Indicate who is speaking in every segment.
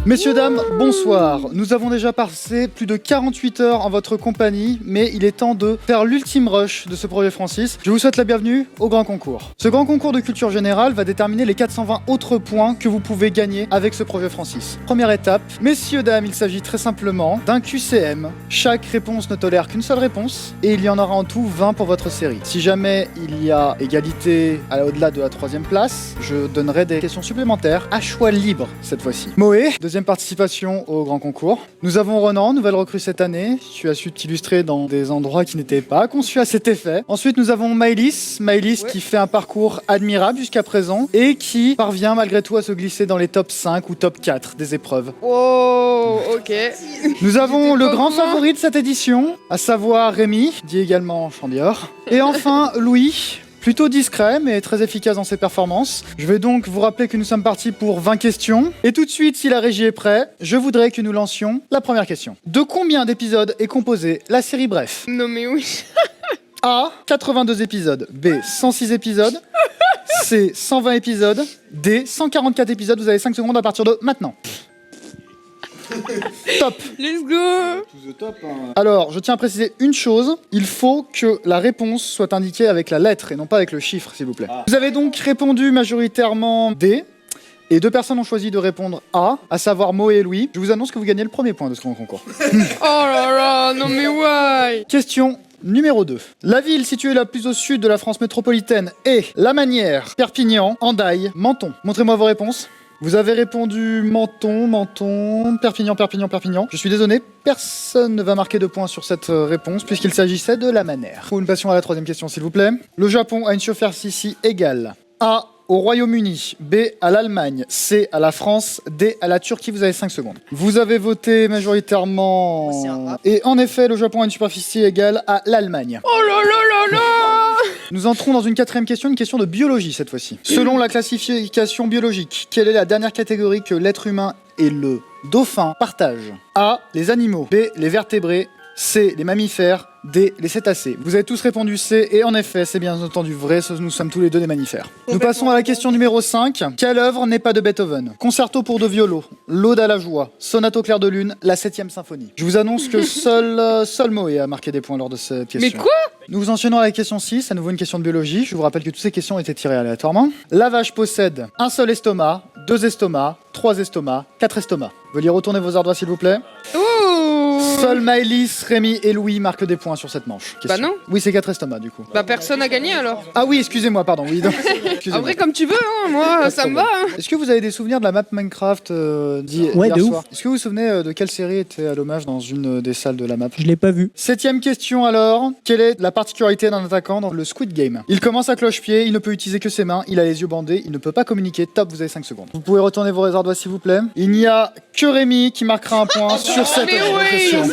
Speaker 1: Messieurs, dames, bonsoir. Nous avons déjà passé plus de 48 heures en votre compagnie, mais il est temps de faire l'ultime rush de ce projet Francis. Je vous souhaite la bienvenue au grand concours. Ce grand concours de culture générale va déterminer les 420 autres points que vous pouvez gagner avec ce projet Francis. Première étape, messieurs, dames, il s'agit très simplement d'un QCM. Chaque réponse ne tolère qu'une seule réponse, et il y en aura en tout 20 pour votre série. Si jamais il y a égalité au-delà de la 3e place, je donnerai des questions supplémentaires à choix libre cette fois-ci. Moé, deuxième participation au grand concours. Nous avons Ronan, nouvelle recrue cette année. Tu as su t'illustrer dans des endroits qui n'étaient pas conçus à cet effet. Ensuite, nous avons Maëlys qui fait un parcours admirable jusqu'à présent et qui parvient malgré tout à se glisser dans les top 5 ou top 4 des épreuves.
Speaker 2: Oh, ok.
Speaker 1: Nous avons le grand favori de cette édition, à savoir Rémi, dit également Chambior. Et enfin, Louis. Plutôt discret, mais très efficace dans ses performances. Je vais donc vous rappeler que nous sommes partis pour 20 questions. Et tout de suite, si la régie est prête, je voudrais que nous lancions la première question. De combien d'épisodes est composée la série Bref?
Speaker 2: Non mais oui.
Speaker 1: A. 82 épisodes. B. 106 épisodes. C. 120 épisodes. D. 144 épisodes. Vous avez 5 secondes à partir de maintenant. Top.
Speaker 2: Let's go.
Speaker 1: Alors, je tiens à préciser une chose. Il faut que la réponse soit indiquée avec la lettre et non pas avec le chiffre, s'il vous plaît. Vous avez donc répondu majoritairement D. Et 2 personnes ont choisi de répondre A, à savoir Mo et Louis. Je vous annonce que vous gagnez le premier point de ce grand concours.
Speaker 2: Oh là là, non mais why?
Speaker 1: Question numéro 2. La ville située la plus au sud de la France métropolitaine est La Manière, Perpignan, Hendaye, Menton. Montrez-moi vos réponses. Vous avez répondu Menton, Perpignan. Je suis désolé, personne ne va marquer de points sur cette réponse puisqu'il s'agissait de La Manière. Nous passons à la 3e question, s'il vous plaît. Le Japon a une superficie égale A au Royaume-Uni, B à l'Allemagne, C à la France, D à la Turquie. Vous avez 5 secondes. Vous avez voté majoritairement... Et en effet, le Japon a une superficie égale à l'Allemagne.
Speaker 2: Oh là là là là.
Speaker 1: Nous entrons dans une 4e question, une question de biologie cette fois-ci. Selon la classification biologique, quelle est la dernière catégorie que l'être humain et le dauphin partagent? A. Les animaux. B. Les vertébrés. C. Les mammifères. D. Les cétacés. Vous avez tous répondu C, et en effet, c'est bien entendu vrai, nous sommes tous les deux des mammifères. Nous passons à la question numéro 5. Quelle œuvre n'est pas de Beethoven? Concerto pour 2 violos, l'Aude à la joie, sonate au clair de lune, la 7e symphonie. Je vous annonce que seul Moé a marqué des points lors de cette question.
Speaker 2: Mais quoi?
Speaker 1: Nous vous enchaînons à la question 6, à nouveau une question de biologie. Je vous rappelle que toutes ces questions ont été tirées aléatoirement. La vache possède un seul estomac, 2 estomacs, 3 estomacs, 4 estomacs. Veuillez retourner vos ardoises s'il vous plaît.
Speaker 2: Ouh.
Speaker 1: Seul Maëlys, Rémi et Louis marquent des points sur cette manche.
Speaker 2: Bah non.
Speaker 1: Oui, c'est 4 estomacs du coup.
Speaker 2: Bah personne a gagné alors.
Speaker 1: Ah oui, excusez-moi, pardon. Oui, excusez-moi.
Speaker 2: Après comme tu veux, hein, moi ça me va. Hein.
Speaker 1: Est-ce que vous avez des souvenirs de la map Minecraft hier
Speaker 3: de
Speaker 1: soir?
Speaker 3: ouf.
Speaker 1: Est-ce que vous vous souvenez de quelle série était à l'hommage dans une des salles de la map?
Speaker 3: Je l'ai pas vu.
Speaker 1: 7e question alors. Quelle est la particularité d'un attaquant dans le Squid Game? Il commence à cloche-pied, il ne peut utiliser que ses mains, il a les yeux bandés, il ne peut pas communiquer. Top, vous avez 5 secondes. Vous pouvez retourner vos ardoises s'il vous plaît. Il n'y a que Rémi qui marquera un point sur cette question.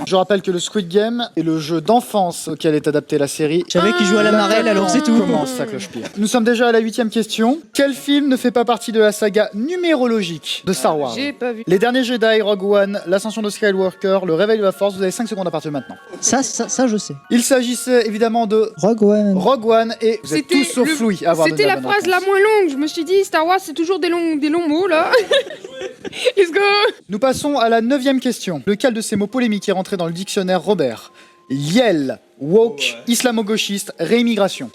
Speaker 1: Je rappelle que le Squid Game est le jeu d'enfance auquel est adaptée la série.
Speaker 3: Je savais qu'il jouait à la marelle, alors c'est tout.
Speaker 1: Commence sa cloche-pied. Nous sommes déjà à la 8e question. Quel film ne fait pas partie de la saga numérologique de Star Wars?
Speaker 2: J'ai pas vu.
Speaker 1: Les Derniers Jedi, Rogue One, L'Ascension de Skywalker, Le Réveil de la Force. Vous avez 5 secondes à partir de maintenant.
Speaker 3: Ça, je sais.
Speaker 1: Il s'agissait évidemment de
Speaker 3: Rogue One.
Speaker 1: Rogue One et vous êtes tous sauf Louis à avoir donné
Speaker 2: C'était la
Speaker 1: bonne
Speaker 2: phrase
Speaker 1: réponse.
Speaker 2: la moins longue. Je me suis dit Star Wars c'est toujours des longs mots là. Let's go.
Speaker 1: Nous passons à la 9e question. Lequel de ces mots polémiques est rentré dans le dictionnaire Robert? Yel, woke, islamo-gauchiste, réimmigration.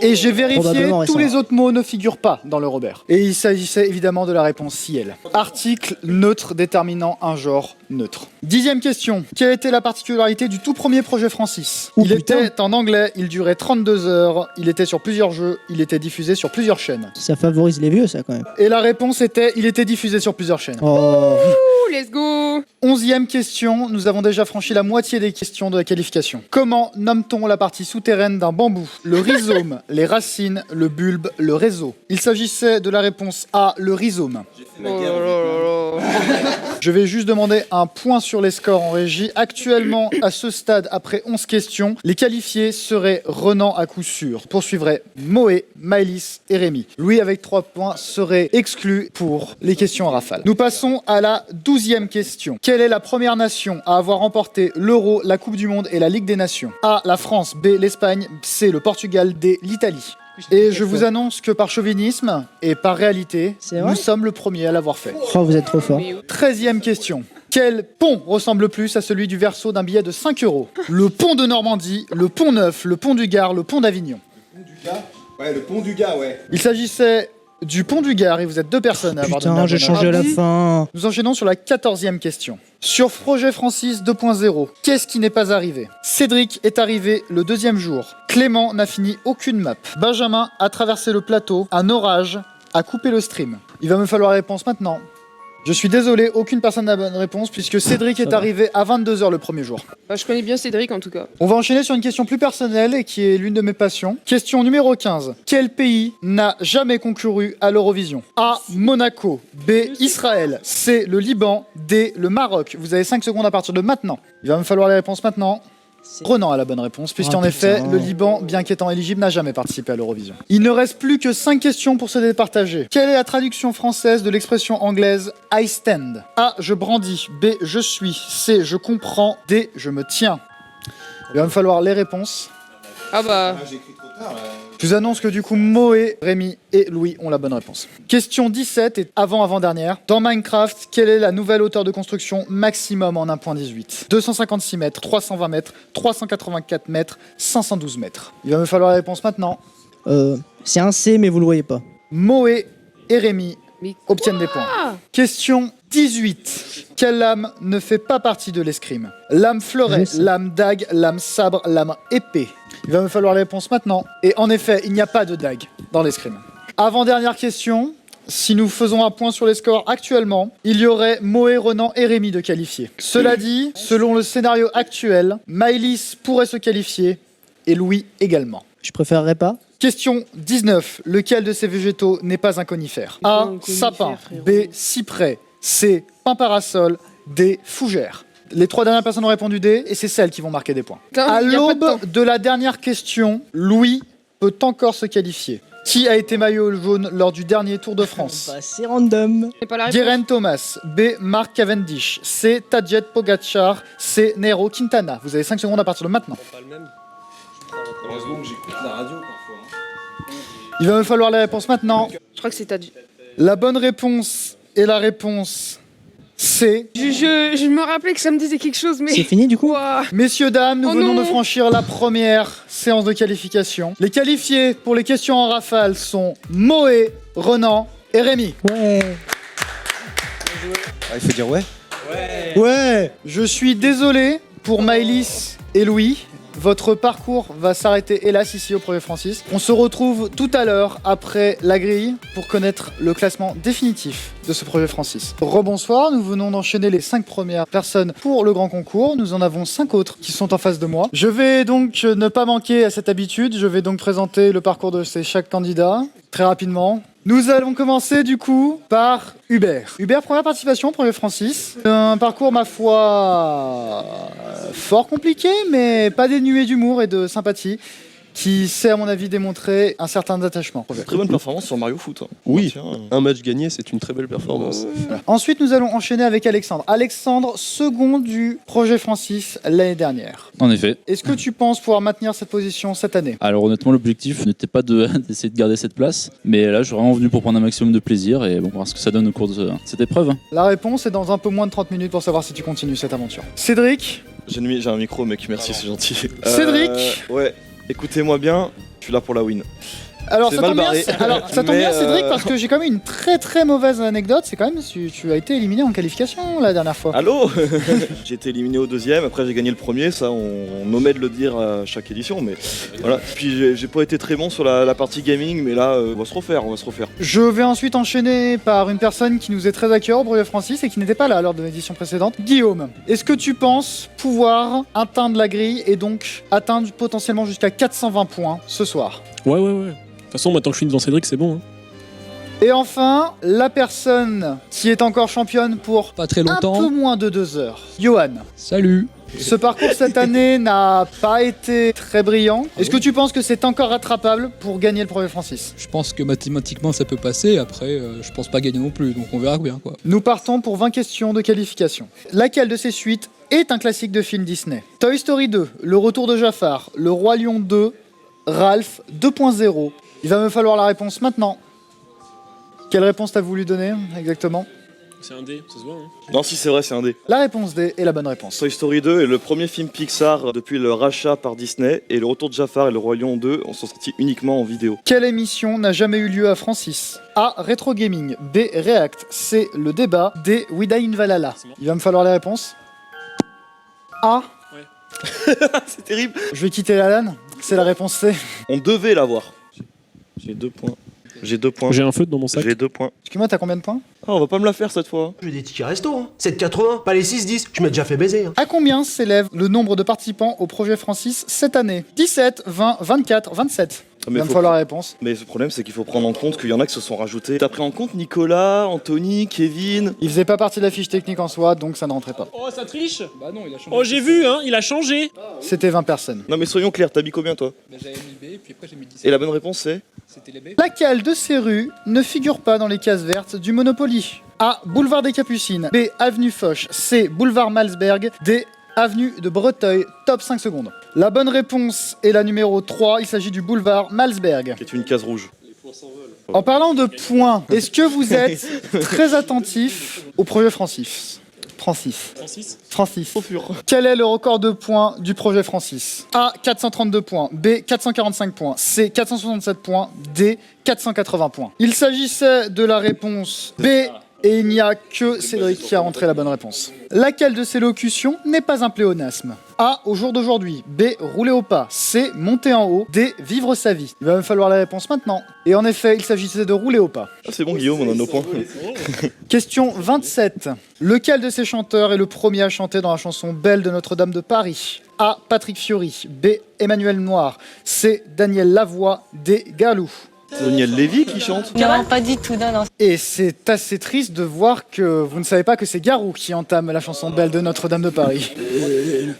Speaker 1: Et j'ai vérifié,
Speaker 3: Probablement
Speaker 1: tous
Speaker 3: récent.
Speaker 1: les autres mots ne figurent pas dans le Robert. Et il s'agissait évidemment de la réponse ciel. Article neutre déterminant un genre neutre. 10e question. Quelle était la particularité du tout premier projet Francis?
Speaker 3: Oh,
Speaker 1: Il
Speaker 3: putain.
Speaker 1: était en anglais, il durait 32 heures, il était sur plusieurs jeux, il était diffusé sur plusieurs chaînes.
Speaker 3: Ça favorise les vieux, ça, quand même.
Speaker 1: Et la réponse était, il était diffusé sur plusieurs chaînes.
Speaker 3: Oh.
Speaker 2: Ouh, let's go.
Speaker 1: 11e question, nous avons déjà franchi la moitié des questions de la qualification. Comment nomme-t-on la partie souterraine d'un bambou? Le rhizome, les racines, le bulbe, le réseau. Il s'agissait de la réponse A, le rhizome.
Speaker 2: Oh là là là là.
Speaker 1: Je vais juste demander un point sur les scores en régie. Actuellement, à ce stade, après 11 questions, les qualifiés seraient Renan à coup sûr. Poursuivraient Moé, Maëlys et Rémi. Louis, avec 3 points, serait exclu pour les questions en rafale. Nous passons à la 12e question. Quelle est la première nation à avoir remporté l'Euro, la Coupe du Monde et la Ligue des Nations? A. La France. B. L'Espagne. C. Le Portugal. D. L'Italie. Et je vous annonce que par chauvinisme et par réalité,
Speaker 3: C'est vrai
Speaker 1: nous sommes le premier à l'avoir fait.
Speaker 3: Oh, vous êtes trop fort.
Speaker 1: 13e question. Quel pont ressemble le plus à celui du verso d'un billet de 5 €? Le pont de Normandie, le pont Neuf, le pont du Gard, le pont d'Avignon.
Speaker 4: Ouais, le pont du gars, ouais.
Speaker 1: Il s'agissait du pont du Gard et vous êtes 2 personnes à avoir donné
Speaker 3: Putain,
Speaker 1: la
Speaker 3: j'ai
Speaker 1: bonne
Speaker 3: changé à la
Speaker 1: réponse.
Speaker 3: fin.
Speaker 1: Nous enchaînons sur la 14e question. Sur Projet Francis 2.0, qu'est-ce qui n'est pas arrivé? Cédric est arrivé le 2e jour. Clément n'a fini aucune map. Benjamin a traversé le plateau. Un orage a coupé le stream. Il va me falloir la réponse maintenant. Je suis désolé, aucune personne n'a la bonne réponse puisque Cédric est
Speaker 3: va.
Speaker 1: arrivé à 22 h le premier jour.
Speaker 2: Bah, je connais bien Cédric en tout cas.
Speaker 1: On va enchaîner sur une question plus personnelle et qui est l'une de mes passions. Question numéro 15. Quel pays n'a jamais concouru à l'Eurovision? A. Monaco. B. Israël. C. Le Liban. D. Le Maroc. Vous avez 5 secondes à partir de maintenant. Il va me falloir les réponses maintenant. Renan a la bonne réponse, puisqu'en
Speaker 3: Oh,
Speaker 1: effet,
Speaker 3: putain.
Speaker 1: le Liban, bien qu'étant éligible, n'a jamais participé à l'Eurovision. Il ne reste plus que 5 questions pour se départager. Quelle est la traduction française de l'expression anglaise I stand? A. Je brandis. B. Je suis. C. Je comprends. D. Je me tiens. Il va me falloir les réponses.
Speaker 2: Ah bah,
Speaker 4: Ah, j'ai écrit trop tard, là.
Speaker 1: Je vous annonce que du coup, Moé, Rémi et Louis ont la bonne réponse. Question 17 et avant-avant-dernière. Dans Minecraft, quelle est la nouvelle hauteur de construction maximum en 1.18? 256 mètres, 320 mètres, 384 mètres, 512 mètres. Il va me falloir la réponse maintenant.
Speaker 3: C'est un C, mais vous le voyez pas.
Speaker 1: Moé et Rémi
Speaker 2: mais
Speaker 1: obtiennent des points.
Speaker 2: ah,
Speaker 1: Question 18. Quelle lame ne fait pas partie de l'escrime? Lame fleuret,
Speaker 3: Je sais.
Speaker 1: lame dague, lame sabre, lame épée. Il va me falloir la réponse maintenant. Et en effet, il n'y a pas de dague dans l'escrime. Avant-dernière question. Si nous faisons un point sur les scores actuellement, il y aurait Moé, Renan et Rémi de qualifiés. Cela dit, selon le scénario actuel, Maëlys pourrait se qualifier et Louis également.
Speaker 3: Je préférerais pas.
Speaker 1: Question 19. Lequel de ces végétaux n'est pas un conifère?
Speaker 2: C'est pas
Speaker 1: A.
Speaker 2: un conifère,
Speaker 1: Sapin.
Speaker 2: frérot.
Speaker 1: B. Cyprès. C. Pin parasol. D. Fougère. Les 3 dernières personnes ont répondu D et c'est celles qui vont marquer des points.
Speaker 2: putain,
Speaker 1: À
Speaker 2: y a pas de
Speaker 1: l'aube
Speaker 2: temps.
Speaker 1: de la dernière question, Louis peut encore se qualifier. Qui a été maillot jaune lors du dernier Tour de France?
Speaker 3: Bah, c'est random.
Speaker 2: C'est pas la réponse.
Speaker 1: Guérin Thomas. B. Mark Cavendish. C. Tadej Pogacar. C. Nairo Quintana. Vous avez 5 secondes à partir de maintenant.
Speaker 4: Heureusement que j'écoute la radio parfois.
Speaker 1: Il va me falloir les réponses maintenant.
Speaker 2: Je crois que c'est Tadj.
Speaker 1: La bonne réponse est la réponse C.
Speaker 2: Je me rappelais que ça me disait quelque chose, mais.
Speaker 3: C'est fini du coup
Speaker 2: Ouah.
Speaker 1: Messieurs, dames, nous
Speaker 2: Oh
Speaker 1: venons
Speaker 2: non.
Speaker 1: de franchir la première séance de qualification. Les qualifiés pour les questions en rafale sont Moé, Renan et Rémi.
Speaker 3: Ouais.
Speaker 4: Ah, il faut dire ouais.
Speaker 3: Ouais.
Speaker 1: Je suis désolé pour Maëlys et Louis. Votre parcours va s'arrêter hélas ici au Projet Francis. On se retrouve tout à l'heure après la grille pour connaître le classement définitif de ce Projet Francis. Rebonsoir, nous venons d'enchaîner les 5 premières personnes pour le grand concours. Nous en avons 5 autres qui sont en face de moi. Je vais donc ne pas manquer à cette habitude. Je vais donc présenter le parcours de chaque candidat très rapidement. Nous allons commencer du coup par Hubert. Hubert, première participation au Projet Francis. Un parcours, ma foi, fort compliqué, mais pas dénué d'humour et de sympathie, qui sait à mon avis démontrer un certain attachement.
Speaker 5: Très bonne performance sur Mario Foot. Hein.
Speaker 6: Oui,
Speaker 5: Tiens,
Speaker 6: un match gagné, c'est une très belle performance.
Speaker 1: Voilà. Ensuite, nous allons enchaîner avec Alexandre. Alexandre, second du Projet Francis l'année dernière.
Speaker 7: En effet.
Speaker 1: Est-ce que tu penses pouvoir maintenir cette position cette année?
Speaker 7: Alors honnêtement, l'objectif n'était pas d'essayer de garder cette place, mais là, je suis vraiment venu pour prendre un maximum de plaisir et bon, voir ce que ça donne au cours de cette épreuve.
Speaker 1: La réponse est dans un peu moins de 30 minutes pour savoir si tu continues cette aventure. Cédric,
Speaker 5: j'ai un micro, mec, merci, c'est gentil.
Speaker 1: Cédric
Speaker 5: Ouais, écoutez-moi bien, je suis là pour la win.
Speaker 1: alors
Speaker 5: C'est
Speaker 1: ça
Speaker 5: mal
Speaker 1: tombe bien,
Speaker 5: barré.
Speaker 1: ça tombe
Speaker 5: Mais,
Speaker 1: bien Cédric, parce que j'ai quand même une très très mauvaise anecdote. C'est quand même tu as été éliminé en qualification la dernière fois.
Speaker 5: Allô J'ai été éliminé au deuxième, après j'ai gagné le premier, ça on omet de le dire à chaque édition, mais voilà. Puis j'ai pas été très bon sur la partie gaming, mais là on va se refaire.
Speaker 1: Je vais ensuite enchaîner par une personne qui nous est très à cœur au Projet Francis et qui n'était pas là lors de l'édition précédente. Guillaume, est-ce que tu penses pouvoir atteindre la grille et donc atteindre potentiellement jusqu'à 420 points ce soir?
Speaker 6: Ouais. De toute façon, maintenant que je suis devant Cédric, c'est bon. Hein.
Speaker 1: Et enfin, la personne qui est encore championne pour
Speaker 8: Pas très
Speaker 1: un
Speaker 8: longtemps.
Speaker 1: peu moins de 2 heures. Johan.
Speaker 8: Salut.
Speaker 1: Ce parcours cette année n'a pas été très brillant. Est-ce que tu penses que c'est encore rattrapable pour gagner le brevet Francis?
Speaker 8: Je pense que mathématiquement ça peut passer, après je pense pas gagner non plus, donc on verra bien quoi.
Speaker 1: Nous partons pour 20 questions de qualification. Laquelle de ces suites est un classique de film Disney? Toy Story 2, Le Retour de Jafar, Le Roi Lion 2, Ralph 2.0. Il va me falloir la réponse maintenant. Quelle réponse t'as voulu donner exactement?
Speaker 6: C'est un dé, ça se voit. Hein.
Speaker 5: Non, si c'est vrai, c'est un dé.
Speaker 1: La réponse D est la bonne réponse.
Speaker 5: Toy Story 2 est le premier film Pixar depuis le rachat par Disney, et Le Retour de Jafar et Le Roi Lion 2 sont sortis uniquement en vidéo.
Speaker 1: Quelle émission n'a jamais eu lieu à Francis? A. Rétro Gaming. B. React. C. Le débat. D. We Die in Valhalla. Il va me falloir les réponses. A.
Speaker 5: C'est terrible.
Speaker 1: Je vais quitter la LAN. C'est la réponse C.
Speaker 5: On devait l'avoir. J'ai 2 points. J'ai 2 points.
Speaker 6: J'ai un feu dans mon sac.
Speaker 5: J'ai 2 points.
Speaker 1: Excuse-moi, t'as combien de points?
Speaker 5: Ah, on va pas me la faire cette fois.
Speaker 9: Je veux des tickets resto, hein. 7,80, pas les 6,10. Je m'ai déjà fait baiser. Hein.
Speaker 1: À combien s'élève le nombre de participants au projet Francis cette année? 17, 20, 24, 27. Il va me falloir la réponse.
Speaker 5: Mais le problème, c'est qu'il faut prendre en compte qu'il y en a qui se sont rajoutés. T'as pris en compte Nicolas, Anthony, Kevin.
Speaker 1: Il faisait pas partie de la fiche technique en soi, donc ça ne rentrait pas.
Speaker 6: Oh, ça triche.
Speaker 8: Bah non, il a changé.
Speaker 6: Oh, j'ai vu, hein, il a changé.
Speaker 1: C'était 20 personnes.
Speaker 5: Non, mais soyons clairs, t'as mis combien toi?
Speaker 8: Bah, j'avais mis B, puis après j'ai mis 17.
Speaker 5: Et la bonne réponse c'est?
Speaker 8: C'était les B.
Speaker 1: Laquelle de ces rues ne figure pas dans les cases vertes du Monopoly? A. Boulevard des Capucines. B. Avenue Foch. C. Boulevard Malsberg. D. Avenue de Breteuil. Top 5 secondes. La bonne réponse est la numéro 3. Il s'agit du boulevard Malsberg.
Speaker 5: Qui est une case rouge.
Speaker 1: En parlant de points, est-ce que vous êtes très attentif au projet Francis? Francis. Quel est le record de points du projet Francis? A. 432 points. B. 445 points. C. 467 points. D. 480 points. Il s'agissait de la réponse B. Et il n'y a que Cédric qui a rentré la bonne réponse. Laquelle de ces locutions n'est pas un pléonasme? A. Au jour d'aujourd'hui. B. Rouler au pas. C. Monter en haut. D. Vivre sa vie. Il va me falloir la réponse maintenant. Et en effet, il s'agissait de rouler au pas.
Speaker 5: Ah, c'est bon, Guillaume, on a nos points.
Speaker 1: Question 27. Lequel de ces chanteurs est le premier à chanter dans la chanson Belle de Notre-Dame de Paris? A. Patrick Fiori. B. Emmanuel Noir. C. Daniel Lavoie. D. Galou.
Speaker 5: C'est Daniel Lévy qui chante?
Speaker 10: Non, pas du tout, non.
Speaker 1: Et c'est assez triste de voir que vous ne savez pas que c'est Garou qui entame la chanson Belle de Notre-Dame de Paris.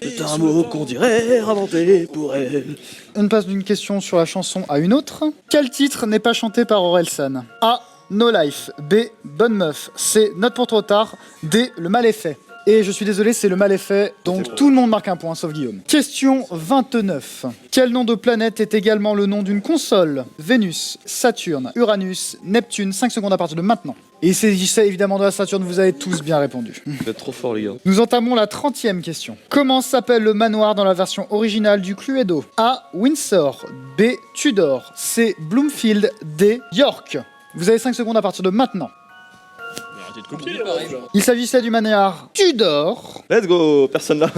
Speaker 5: C'est un mot qu'on dirait inventé pour elle.
Speaker 1: On passe d'une question sur la chanson à une autre. Quel titre n'est pas chanté par Orelsan? A. No Life. B. Bonne Meuf. C. Note pour trop tard. D. Le Mal est fait. Et je suis désolé, c'est le mal est fait, donc tout le monde marque un point, sauf Guillaume. Question 29. Quel nom de planète est également le nom d'une console? Vénus, Saturne, Uranus, Neptune, 5 secondes à partir de maintenant. Et il s'agissait évidemment de la Saturne, vous avez tous bien répondu.
Speaker 5: Vous êtes trop fort, les gars.
Speaker 1: Nous entamons la 30e question. Comment s'appelle le manoir dans la version originale du Cluedo? A. Windsor. B. Tudor. C. Bloomfield. D. York. Vous avez 5 secondes à partir de maintenant. Il s'agissait du manoir Tudor.
Speaker 5: Let's go, personne là.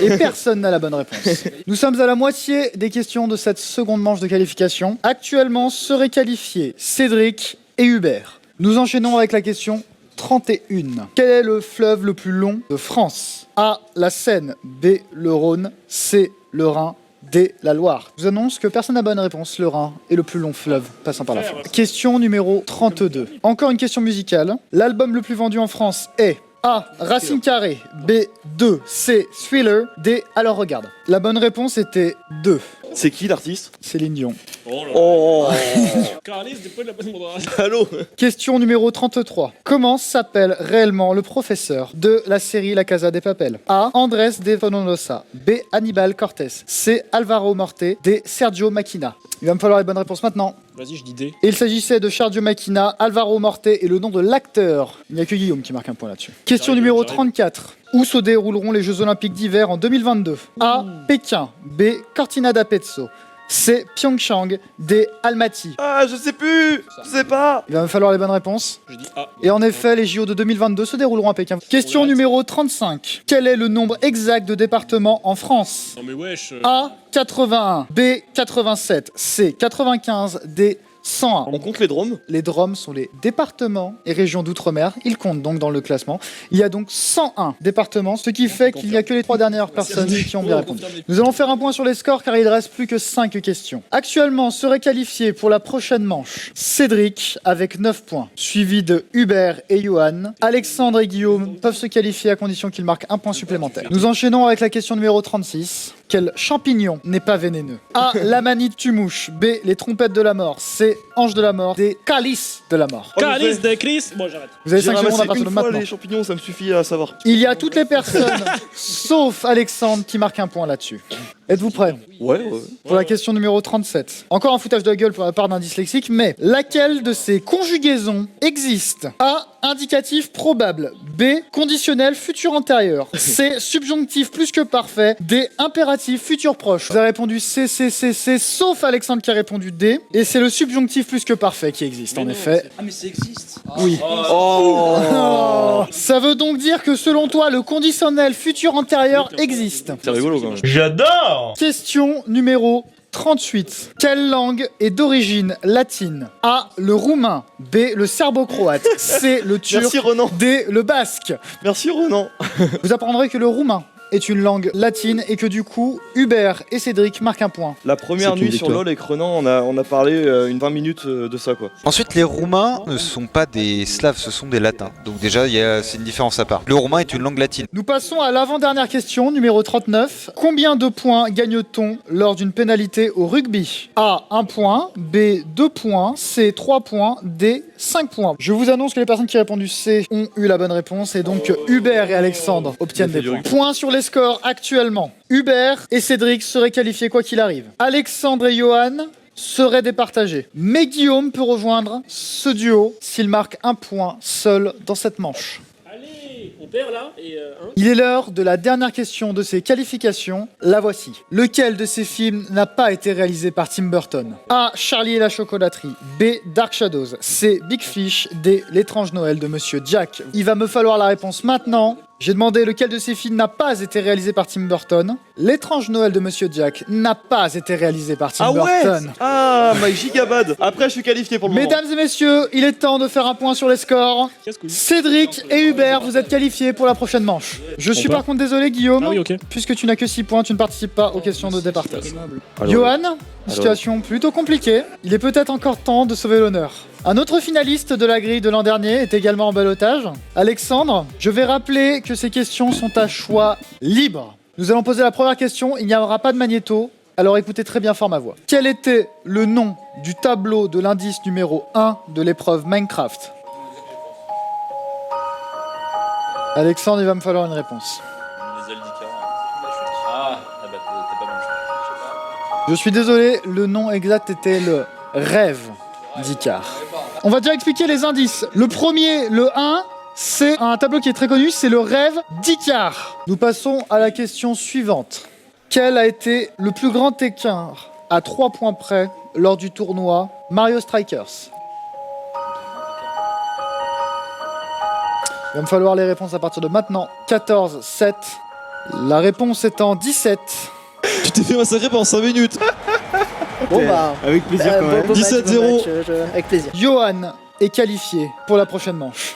Speaker 1: Et personne n'a la bonne réponse. Nous sommes à la moitié des questions de cette seconde manche de qualification. Actuellement seraient qualifiés Cédric et Hubert. Nous enchaînons avec la question 31. Quel est le fleuve le plus long de France? A. La Seine. B. Le Rhône. C. Le Rhin. D. La Loire. Je vous annonce que personne n'a bonne réponse. Le Rhin est le plus long fleuve passant par la France. Question numéro 32. Encore une question musicale. L'album le plus vendu en France est A. Racine carrée. B. 2. C. Thriller. D. Alors regarde. La bonne réponse était 2.
Speaker 5: C'est qui l'artiste?
Speaker 1: Céline Dion.
Speaker 5: Oh. Allô.
Speaker 1: Question numéro 33. Comment s'appelle réellement le professeur de la série La Casa de Papel? A. Andrés de Fonollosa. B. Hannibal Cortés. C. Alvaro Morte. D. Sergio Macchina. Il va me falloir les bonnes réponses maintenant.
Speaker 6: Vas-y, je dis D.
Speaker 1: Et il s'agissait de Sergio Macchina, Alvaro Morte et le nom de l'acteur. Il n'y a que Guillaume qui marque un point là-dessus. Question numéro 34. Où se dérouleront les Jeux Olympiques d'hiver en 2022? A. Pékin. B. Cortina d'Ampezzo. C. Pyeongchang. D. Almaty.
Speaker 5: Ah, je sais plus. Je sais pas.
Speaker 1: Il va me falloir les bonnes réponses.
Speaker 6: Je dis A.
Speaker 1: Et en effet, les JO de 2022 se dérouleront à Pékin. Question numéro 35. Quel est le nombre exact de départements en France?
Speaker 6: Non mais wesh.
Speaker 1: A. 81. B. 87. C. 95. D. 101.
Speaker 5: On compte les Drômes.
Speaker 1: Les Drômes sont les départements et régions d'outre-mer. Ils comptent donc dans le classement. Il y a donc 101 départements, ce qui fait qu'il n'y a que les 3 dernières personnes qui ont bien répondu. Nous allons faire un point sur les scores car il ne reste plus que 5 questions. Actuellement seraient qualifiés pour la prochaine manche Cédric avec 9 points, suivi de Hubert et Johan. Alexandre et Guillaume peuvent se qualifier à condition qu'ils marquent un point supplémentaire. Nous enchaînons avec la question numéro 36. Quel champignon n'est pas vénéneux? A. L'amanite tue-mouche. B. Les trompettes de la mort. C. Ange de la mort. D. Calice de la mort.
Speaker 6: Calice de Chris. Bon, j'arrête.
Speaker 1: Vous avez
Speaker 5: J'ai
Speaker 1: 5 secondes à
Speaker 5: ramassé
Speaker 1: partir de
Speaker 5: une fois
Speaker 1: maintenant.
Speaker 5: les champignons, ça me suffit à savoir.
Speaker 1: Il y a toutes les personnes, sauf Alexandre, qui marquent un point là-dessus. Êtes-vous prêts
Speaker 5: Ouais.
Speaker 1: pour la question numéro 37? Encore un foutage de gueule pour la part d'un dyslexique, mais laquelle de ces conjugaisons existe? A. Indicatif probable. B. Conditionnel futur antérieur. C. Subjonctif plus que parfait. D. Impératif futur proche. Vous avez répondu C, sauf Alexandre qui a répondu D. Et c'est le subjonctif plus que parfait qui existe, en effet.
Speaker 7: Ah, mais ça existe.
Speaker 1: Oui. Oh. Ça veut donc dire que selon toi, le conditionnel futur antérieur existe.
Speaker 5: C'est rigolo quand même.
Speaker 4: J'adore.
Speaker 1: Question numéro 38. Quelle langue est d'origine latine? A. Le roumain. B. Le serbo-croate. C. Le turc.
Speaker 5: Merci Renan.
Speaker 1: D. Le basque.
Speaker 5: Merci Renan.
Speaker 1: Vous apprendrez que le roumain est une langue latine et que du coup, Hubert et Cédric marquent un point.
Speaker 5: La première
Speaker 3: C'est une
Speaker 5: nuit sur
Speaker 3: victoire.
Speaker 5: LoL avec Renan, on a parlé une 20 minutes de ça quoi.
Speaker 10: Ensuite, les Roumains ne sont pas des Slaves, ce sont des Latins. Donc déjà, c'est une différence à part. Le roumain est une langue latine.
Speaker 1: Nous passons à l'avant-dernière question, numéro 39. Combien de points gagne-t-on lors d'une pénalité au rugby? A. 1 point. B. 2 points. C. 3 points. D. 5 points. Je vous annonce que les personnes qui ont répondu C ont eu la bonne réponse et donc Hubert et Alexandre obtiennent des points. Points sur les scores actuellement. Hubert et Cédric seraient qualifiés quoi qu'il arrive. Alexandre et Johan seraient départagés. Mais Guillaume peut rejoindre ce duo s'il marque un point seul dans cette manche.
Speaker 6: Allez, on perd là. Et
Speaker 1: Il est l'heure de la dernière question de ces qualifications. La voici. Lequel de ces films n'a pas été réalisé par Tim Burton? A. Charlie et la chocolaterie. B. Dark Shadows. C. Big Fish. D. L'étrange Noël de Monsieur Jack. Il va me falloir la réponse maintenant. J'ai demandé lequel de ces films n'a pas été réalisé par Tim Burton. L'étrange Noël de Monsieur Jack n'a pas été réalisé par Tim Burton.
Speaker 5: Ah, my gigabad. Après, je suis qualifié pour le moment.
Speaker 1: Mesdames et messieurs, il est temps de faire un point sur les scores. Cédric et Hubert, vous êtes qualifiés pour la prochaine manche. Je suis par contre désolé, Guillaume.
Speaker 6: Ah oui, ok.
Speaker 1: Puisque tu n'as que 6 points, tu ne participes pas aux questions de départage.
Speaker 5: Alors,
Speaker 1: Johan, situation plutôt compliquée. Il est peut-être encore temps de sauver l'honneur. Un autre finaliste de la grille de l'an dernier est également en ballottage. Alexandre, je vais rappeler que ces questions sont à choix libre. Nous allons poser la première question, il n'y aura pas de magnéto, alors écoutez très bien fort ma voix. Quel était le nom du tableau de l'indice numéro 1 de l'épreuve Minecraft? Alexandre, il va me falloir une réponse.
Speaker 7: Les ailes d'Icar. Ah, bah t'es pas bon.
Speaker 1: Je suis désolé, le nom exact était le rêve d'Icar. On va déjà expliquer les indices. Le premier, le 1, c'est un tableau qui est très connu, c'est le rêve d'Icar. Nous passons à la question suivante. Quel a été le plus grand écart à 3 points près lors du tournoi Mario Strikers? Il va me falloir les réponses à partir de maintenant. 14, 7. La réponse étant 17.
Speaker 3: Tu t'es fait massacrer pendant 5 minutes.
Speaker 1: Bon bah,
Speaker 4: Avec plaisir quand même.
Speaker 3: 17-0.
Speaker 1: avec plaisir. Johan est qualifié pour la prochaine manche.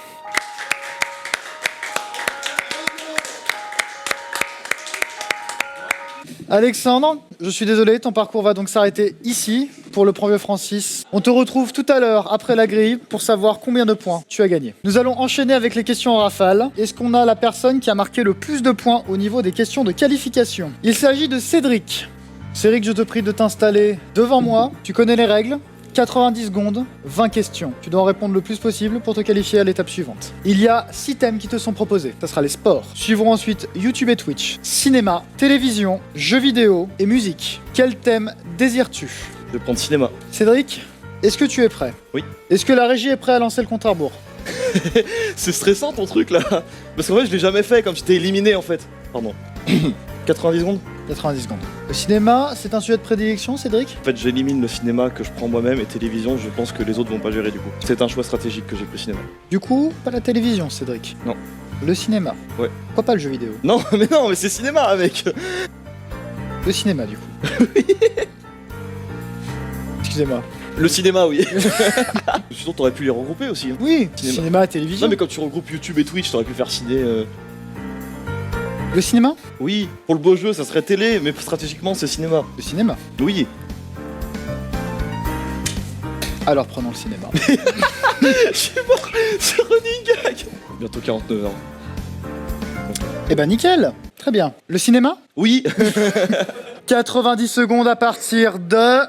Speaker 1: Alexandre, je suis désolé, ton parcours va donc s'arrêter ici pour le premier Francis. On te retrouve tout à l'heure après la grille pour savoir combien de points tu as gagné. Nous allons enchaîner avec les questions en rafale. Est-ce qu'on a la personne qui a marqué le plus de points au niveau des questions de qualification? Il s'agit de Cédric. Cédric, je te prie de t'installer devant moi. Tu connais les règles. 90 secondes, 20 questions. Tu dois en répondre le plus possible pour te qualifier à l'étape suivante. Il y a 6 thèmes qui te sont proposés. Ça sera les sports. Suivront ensuite YouTube et Twitch, cinéma, télévision, jeux vidéo et musique. Quel thème désires-tu?
Speaker 5: Je vais prendre cinéma.
Speaker 1: Cédric, est-ce que tu es prêt?
Speaker 5: Oui.
Speaker 1: Est-ce que la régie est prête à lancer le compte à rebours?
Speaker 5: C'est stressant ton truc là. Parce qu'en fait, je l'ai jamais fait comme j'étais éliminé en fait. Pardon. 90 secondes.
Speaker 1: 90 secondes. Le cinéma, c'est un sujet de prédilection, Cédric?
Speaker 5: En fait, j'élimine le cinéma que je prends moi-même et télévision, je pense que les autres vont pas gérer du coup. C'est un choix stratégique que j'ai pris le cinéma.
Speaker 1: Du coup, pas la télévision, Cédric.
Speaker 5: Non.
Speaker 1: Le cinéma.
Speaker 5: Ouais.
Speaker 1: Pourquoi pas le jeu vidéo?
Speaker 5: Non, mais c'est cinéma, mec.
Speaker 1: Le cinéma, du coup. Est-ce Excusez-moi.
Speaker 5: Le cinéma, oui. Sinon, t'aurais pu les regrouper aussi. Hein.
Speaker 1: Oui,
Speaker 5: Cinéma.
Speaker 1: cinéma, télévision.
Speaker 5: Non, mais quand tu regroupes YouTube et Twitch, t'aurais pu faire ciné.
Speaker 1: Le cinéma?
Speaker 5: Oui, pour le beau jeu, ça serait télé, mais stratégiquement, c'est cinéma.
Speaker 1: Le cinéma.
Speaker 5: Oui.
Speaker 1: Alors prenons le cinéma.
Speaker 5: Je suis mort, c'est running gag. Bientôt 49 ans.
Speaker 1: Eh ben nickel. Très bien. Le cinéma?
Speaker 5: Oui.
Speaker 1: 90 secondes à partir de...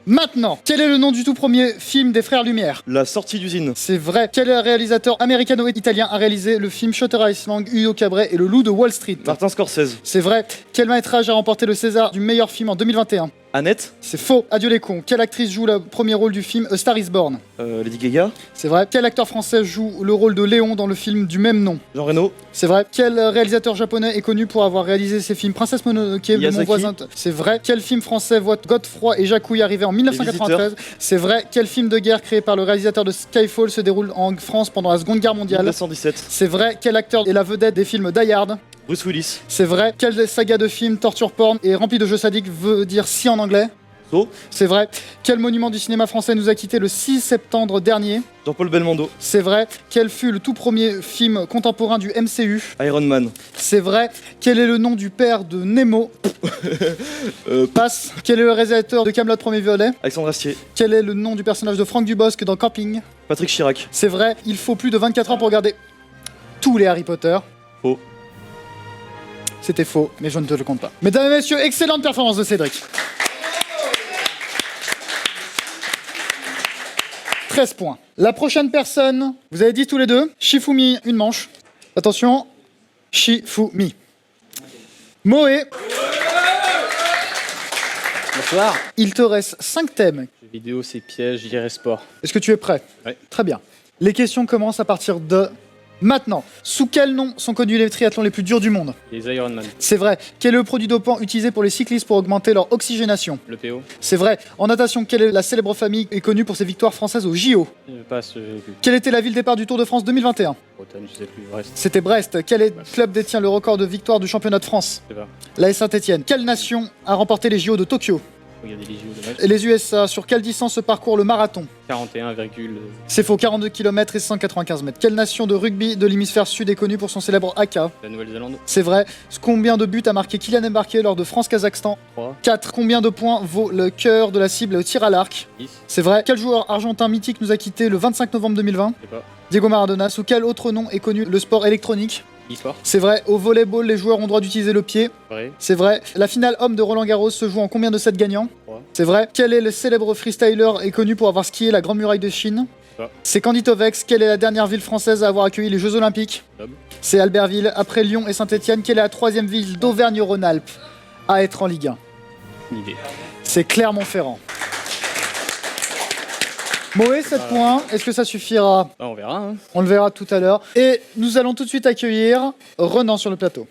Speaker 1: Maintenant. Quel est le nom du tout premier film des Frères Lumière?
Speaker 5: La sortie d'usine.
Speaker 1: C'est vrai. Quel réalisateur américano-italien a réalisé le film Shutter Island, Hugo Cabret et le loup de Wall Street?
Speaker 5: Martin Scorsese.
Speaker 1: C'est vrai. Quel métrage a remporté le César du meilleur film en 2021?
Speaker 5: Annette.
Speaker 1: C'est faux. Adieu les cons. Quelle actrice joue le premier rôle du film A Star is Born?
Speaker 5: Lady Gaga.
Speaker 1: C'est vrai. Quel acteur français joue le rôle de Léon dans le film du même nom?
Speaker 5: Jean Reno.
Speaker 1: C'est vrai. Quel réalisateur japonais est connu pour avoir réalisé ses films Princesse Mononoke, Le Mon Voisin? C'est vrai. Quel film français voit Godefroy et Jacouille arriver en 1993? C'est vrai. Quel film de guerre créé par le réalisateur de Skyfall se déroule en France pendant la Seconde Guerre mondiale?
Speaker 5: 1917.
Speaker 1: C'est vrai. Quel acteur est la vedette des films Die Hard?
Speaker 5: Bruce Willis.
Speaker 1: C'est vrai. Quelle saga de films torture porn et rempli de jeux sadiques veut dire si en anglais? C'est vrai. Quel monument du cinéma français nous a quitté le 6 septembre dernier?
Speaker 5: Jean-Paul Belmondo.
Speaker 1: C'est vrai. Quel fut le tout premier film contemporain du MCU?
Speaker 5: Iron Man.
Speaker 1: C'est vrai. Quel est le nom du père de Nemo? Passe. Quel est le réalisateur de Kaamelott Premier Violet?
Speaker 5: Alexandre Astier.
Speaker 1: Quel est le nom du personnage de Franck Dubosc dans Camping?
Speaker 5: Patrick Chirac.
Speaker 1: C'est vrai. Il faut plus de 24 ans pour regarder tous les Harry Potter.
Speaker 5: Faux.
Speaker 1: C'était faux, mais je ne te le compte pas. Mesdames et messieurs, excellente performance de Cédric. 13 points. La prochaine personne, vous avez dit tous les deux, Shifumi, une manche. Attention, Shifumi. Moé.
Speaker 11: Bonsoir.
Speaker 1: Il te reste 5 thèmes.
Speaker 11: Vidéo, c'est piège, je dirais sport.
Speaker 1: Est-ce que tu es prêt?
Speaker 11: Oui.
Speaker 1: Très bien. Les questions commencent à partir de maintenant. Sous quel nom sont connus les triathlons les plus durs du monde?
Speaker 11: Les Ironman.
Speaker 1: C'est vrai. Quel est le produit dopant utilisé pour les cyclistes pour augmenter leur oxygénation?
Speaker 11: Le PO.
Speaker 1: C'est vrai. En natation, quelle est la célèbre famille est connue pour ses victoires françaises au JO?
Speaker 11: Je passe.
Speaker 1: Quelle était la ville départ du Tour de France 2021?
Speaker 11: Bretagne, je sais plus. Brest.
Speaker 1: C'était Brest. Quel club détient le record de victoire du championnat de France?
Speaker 11: Je sais pas.
Speaker 1: L'AS Saint-Etienne. Quelle nation a remporté les JO de Tokyo?
Speaker 11: Regardez les JO de match.
Speaker 1: Et les USA. Sur quelle distance se parcourt le marathon?
Speaker 11: 41,
Speaker 1: C'est faux, 42 km et 195 mètres. Quelle nation de rugby de l'hémisphère sud est connue pour son célèbre haka?
Speaker 11: la Nouvelle-Zélande.
Speaker 1: C'est vrai. Combien de buts a marqué Kylian Mbappé lors de France-Kazakhstan?
Speaker 11: 3.
Speaker 1: 4. Combien de points vaut le cœur de la cible au tir à l'arc?
Speaker 11: 10.
Speaker 1: C'est vrai. Quel joueur argentin mythique nous a quitté le 25 novembre 2020?
Speaker 11: Je sais pas.
Speaker 1: Diego Maradona. Sous quel autre nom est connu le sport électronique?
Speaker 11: E-sport.
Speaker 1: C'est vrai. Au volleyball, les joueurs ont droit d'utiliser le pied.
Speaker 11: Vrai.
Speaker 1: C'est vrai. La finale homme de Roland Garros se joue en combien de sets gagnants?
Speaker 11: 3.
Speaker 1: C'est vrai. Quel est le célèbre freestyler est connu pour avoir skié la Grande Muraille de Chine?
Speaker 11: Pas.
Speaker 1: C'est Candy Tovex. Quelle est la dernière ville française à avoir accueilli les Jeux Olympiques?
Speaker 11: Bob.
Speaker 1: C'est Albertville. Après Lyon et Saint-Etienne, quelle est la troisième ville d'Auvergne-Rhône-Alpes à être en Ligue 1?
Speaker 11: Une idée.
Speaker 1: C'est Clermont-Ferrand. Moé, 7 points. Est-ce que ça suffira?
Speaker 11: Ah, on verra. Hein.
Speaker 1: On le verra tout à l'heure. Et nous allons tout de suite accueillir Renan sur le plateau.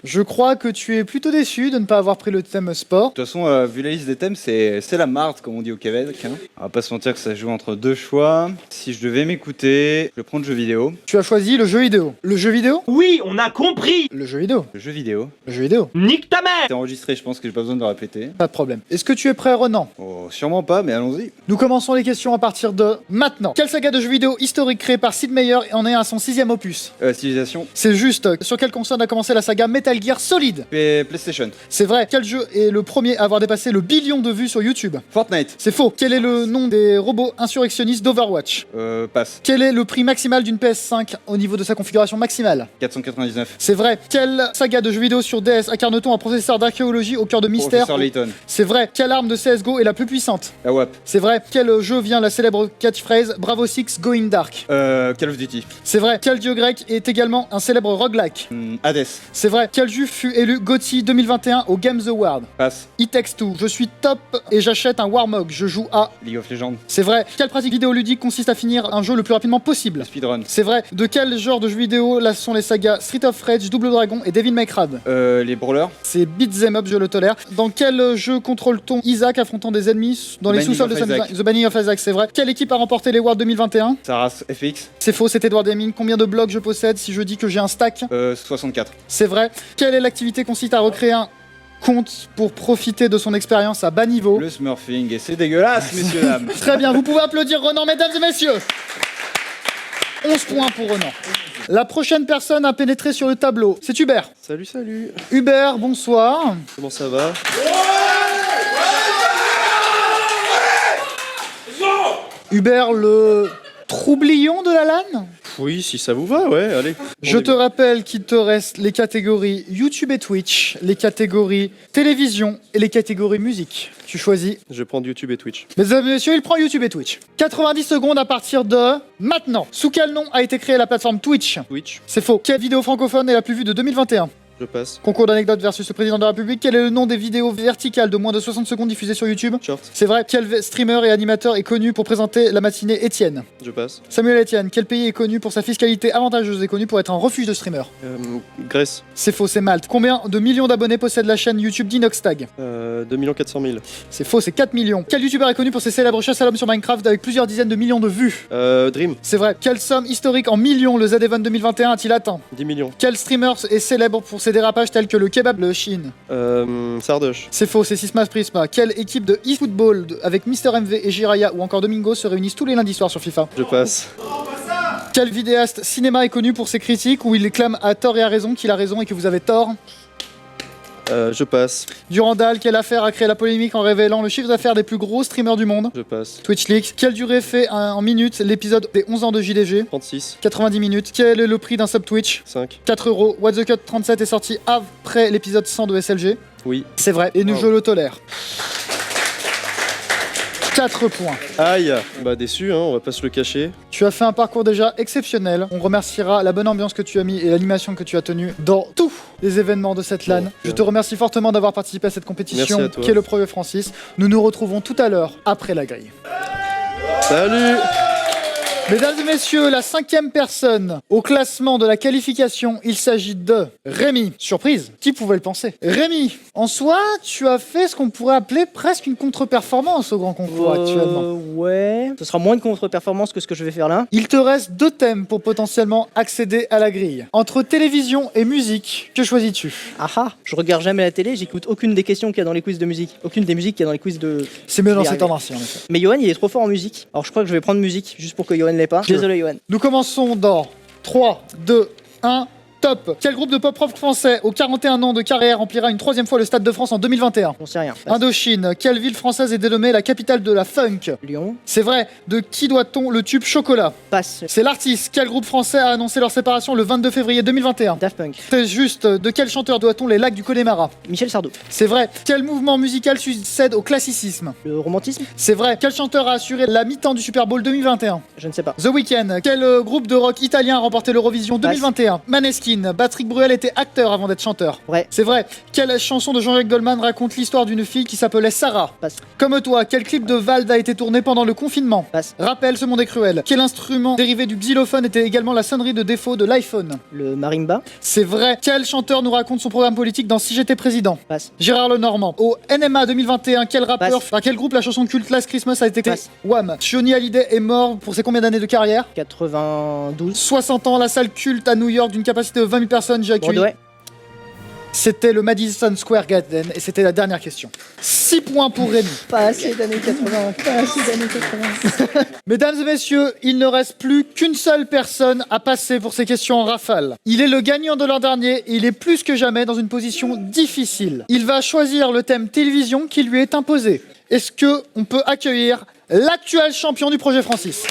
Speaker 1: Je crois que tu es plutôt déçu de ne pas avoir pris le thème sport.
Speaker 12: De toute façon, vu la liste des thèmes, c'est la marde, comme on dit au Québec. Hein. On va pas se mentir que ça joue entre deux choix. Si je devais m'écouter, je vais prendre jeu vidéo.
Speaker 1: Tu as choisi le jeu vidéo. Le jeu vidéo?
Speaker 9: Oui, on a compris.
Speaker 1: Le jeu vidéo.
Speaker 12: Le jeu vidéo.
Speaker 1: Le jeu vidéo.
Speaker 9: Nique ta mère.
Speaker 12: C'est enregistré, je pense que j'ai pas besoin de le répéter.
Speaker 1: Pas de problème. Est-ce que tu es prêt, Renan?
Speaker 12: Oh, sûrement pas, mais allons-y.
Speaker 1: Nous commençons les questions à partir de maintenant. Quelle saga de jeux vidéo historique créée par Sid Meier en est à son 6e opus?
Speaker 12: Civilisation.
Speaker 1: C'est juste. Sur quelle console a commencé la saga Metal Gear Solid?
Speaker 12: PlayStation.
Speaker 1: C'est vrai. Quel jeu est le premier à avoir dépassé le billion de vues sur YouTube?
Speaker 12: Fortnite.
Speaker 1: C'est faux. Quel est le nom des robots insurrectionnistes d'Overwatch?
Speaker 12: Passe.
Speaker 1: Quel est le prix maximal d'une PS5 au niveau de sa configuration maximale?
Speaker 12: 499.
Speaker 1: C'est vrai. Quelle saga de jeux vidéo sur DS incarne-t-on un processeur d'archéologie au cœur de mystère?
Speaker 12: Professeur Layton.
Speaker 1: C'est vrai. Quelle arme de CSGO est la plus puissante?
Speaker 12: La WAP.
Speaker 1: C'est vrai. Quel jeu vient la célèbre catchphrase Bravo Six Going Dark?
Speaker 12: Call of Duty.
Speaker 1: C'est vrai. Quel dieu grec est également un célèbre roguelike?
Speaker 12: Hades.
Speaker 1: C'est vrai. Quel jeu fut élu GOTY 2021 au Games Award?
Speaker 12: Passe.
Speaker 1: It Takes Two. Je suis top et j'achète un Warmog. Je joue à
Speaker 12: League of Legends.
Speaker 1: C'est vrai. Quelle pratique vidéoludique consiste à finir un jeu le plus rapidement possible?
Speaker 12: Speedrun.
Speaker 1: C'est vrai. De quel genre de jeux vidéo là sont les sagas Street of Rage, Double Dragon et Devil May Cry?
Speaker 12: Les brawlers.
Speaker 1: C'est Beat'em Up, je le tolère. Dans quel jeu contrôle-t-on Isaac affrontant des ennemis dans les sous-sols de Isaac. The Binding of Isaac, c'est vrai. Quelle équipe a remporté les Worlds 2021?
Speaker 12: Saras FX.
Speaker 1: C'est faux, c'est Edward Deming. Combien de blocs je possède si je dis que j'ai un stack?
Speaker 12: 64.
Speaker 1: C'est vrai. Quelle est l'activité consiste à recréer un compte pour profiter de son expérience à bas niveau.
Speaker 12: Le smurfing, et c'est dégueulasse, messieurs, dames.
Speaker 1: Très bien, vous pouvez applaudir Renan, mesdames et messieurs. 11 points pour Renan. La prochaine personne à pénétrer sur le tableau, c'est Hubert.
Speaker 3: Salut, salut.
Speaker 1: Hubert, bonsoir.
Speaker 3: Comment ça va?
Speaker 1: Hubert, le troublion de la LAN.
Speaker 3: Oui, si ça vous va, ouais, allez.
Speaker 1: Je te rappelle qu'il te reste les catégories YouTube et Twitch, les catégories télévision et les catégories musique. Tu choisis.
Speaker 3: Je prends YouTube et Twitch.
Speaker 1: Mesdames et messieurs, il prend YouTube et Twitch. 90 secondes à partir de maintenant. Sous quel nom a été créée la plateforme Twitch?
Speaker 3: Twitch,
Speaker 1: C'est faux. Quelle vidéo francophone est la plus vue de 2021?
Speaker 3: je passe.
Speaker 1: Concours d'anecdotes versus le président de la République. Quel est le nom des vidéos verticales de moins de 60 secondes diffusées sur YouTube?
Speaker 3: Short,
Speaker 1: C'est vrai. Quel streamer et animateur est connu pour présenter la matinée Étienne?
Speaker 3: je passe.
Speaker 1: Samuel Etienne. Quel pays est connu pour sa fiscalité avantageuse et connu pour être un refuge de streamers?
Speaker 3: Grèce,
Speaker 1: C'est faux, c'est Malte. Combien de millions d'abonnés possède la chaîne YouTube d'Inoxtag?
Speaker 3: 2 400 000.
Speaker 1: C'est faux, c'est 4 millions. Quel youtubeur est connu pour ses célèbres chasses à l'homme sur Minecraft avec plusieurs dizaines de millions de vues?
Speaker 3: Dream,
Speaker 1: C'est vrai. Quelle somme historique en millions le Z-Event 2021 a-t-il atteint?
Speaker 3: 10 millions.
Speaker 1: Quel streamer est célèbre pour ses dérapages tels que le kebab de Chine?
Speaker 3: Sardoche,
Speaker 1: C'est faux, c'est Sisma Prisma. Quelle équipe de e-football avec Mister MV et Jiraya ou encore Domingo se réunissent tous les lundis soirs sur FIFA?
Speaker 3: je passe.
Speaker 1: Quel vidéaste cinéma est connu pour ses critiques où il clame à tort et à raison qu'il a raison et que vous avez tort?
Speaker 3: Je passe.
Speaker 1: Durandal, quelle affaire a créé la polémique en révélant le chiffre d'affaires des plus gros streamers du monde?
Speaker 3: Je passe.
Speaker 1: Twitch Leaks. Quelle durée fait en minutes l'épisode des 11 ans de JDG?
Speaker 3: 36,
Speaker 1: 90 minutes. Quel est le prix d'un sub Twitch?
Speaker 3: 5.
Speaker 1: 4 euros. What the Cut 37 est sorti après l'épisode 100 de SLG.
Speaker 3: Oui.
Speaker 1: C'est vrai, et nous je le tolère. 4 points.
Speaker 3: Aïe. Bah déçu, hein, on va pas se le cacher.
Speaker 1: Tu as fait un parcours déjà exceptionnel. On remerciera la bonne ambiance que tu as mis et l'animation que tu as tenue dans tous les événements de cette LAN. Je te remercie fortement d'avoir participé à cette compétition
Speaker 3: Merci à toi.
Speaker 1: qui est le Projet Francis. Nous nous retrouvons tout à l'heure après la grille.
Speaker 3: Salut.
Speaker 1: Mesdames et messieurs, la 5e personne au classement de la qualification, il s'agit de Rémi. Surprise, qui pouvait le penser? Rémi, en soi, tu as fait ce qu'on pourrait appeler presque une contre-performance au grand concours actuellement.
Speaker 13: Ouais, ce sera moins de contre-performance que ce que je vais faire là.
Speaker 1: Il te reste 2 thèmes pour potentiellement accéder à la grille. Entre télévision et musique, que choisis-tu?
Speaker 13: Ah ah, je regarde jamais la télé, j'écoute aucune des questions qu'il y a dans les quiz de musique. Aucune des musiques qu'il y a dans les quiz de...
Speaker 1: C'est mieux dans
Speaker 13: Je vais y
Speaker 1: cette
Speaker 13: arriver.
Speaker 1: tendance, en effet.
Speaker 13: Mais Johan, il est trop fort en musique. Alors je crois que je vais prendre musique, juste pour que Johan l'ait pas. Désolé Johan.
Speaker 1: Nous commençons dans 3, 2, 1... Top. Quel groupe de pop-rock français aux 41 ans de carrière remplira une 3e fois le Stade de France en 2021?
Speaker 13: J'en sais rien.
Speaker 1: Indochine. Quelle ville française est dénommée la capitale de la funk?
Speaker 13: Lyon.
Speaker 1: C'est vrai. De qui doit-on le tube Chocolat?
Speaker 13: Passe.
Speaker 1: C'est l'artiste. Quel groupe français a annoncé leur séparation le 22 février 2021?
Speaker 13: Daft Punk.
Speaker 1: C'est juste. De quel chanteur doit-on les lacs du Connemara?
Speaker 13: Michel Sardou.
Speaker 1: C'est vrai. Quel mouvement musical succède au classicisme?
Speaker 13: Le romantisme.
Speaker 1: C'est vrai. Quel chanteur a assuré la mi-temps du Super Bowl 2021?
Speaker 13: Je ne sais pas.
Speaker 1: The Weeknd. Quel groupe de rock italien a remporté l'Eurovision 2021? Maneskin. Patrick Bruel était acteur avant d'être chanteur.
Speaker 13: Ouais.
Speaker 1: C'est vrai. Quelle chanson de Jean-Jacques Goldman raconte l'histoire d'une fille qui s'appelait Sarah?
Speaker 13: Passe.
Speaker 1: Comme toi, quel clip de Vald a été tourné pendant le confinement?
Speaker 13: Passe.
Speaker 1: Rappel, ce monde est cruel. Quel instrument dérivé du xylophone était également la sonnerie de défaut de l'iPhone?
Speaker 13: Le marimba.
Speaker 1: C'est vrai. Quel chanteur nous raconte son programme politique dans Si j'étais président?
Speaker 13: Passe.
Speaker 1: Gérard Lenormand. Au NMA 2021, quel rappeur,
Speaker 13: Passe.
Speaker 1: enfin quel groupe la chanson culte Last Christmas a été créée?
Speaker 13: Passe.
Speaker 1: Wham. Johnny Hallyday est mort pour ses combien d'années de carrière?
Speaker 13: 92.
Speaker 1: 60 ans, la salle culte à New York d'une capacité de 20 000 personnes, j'ai accueilli.
Speaker 13: Broadway.
Speaker 1: C'était le Madison Square Garden et c'était la dernière question. 6 points pour Rémi.
Speaker 13: Pas assez d'années 80. Pas assez d'années 80.
Speaker 1: Mesdames et messieurs, il ne reste plus qu'une seule personne à passer pour ces questions en rafale. Il est le gagnant de l'an dernier et il est plus que jamais dans une position difficile. Il va choisir le thème télévision qui lui est imposé. Est-ce que on peut accueillir l'actuel champion du projet Francis?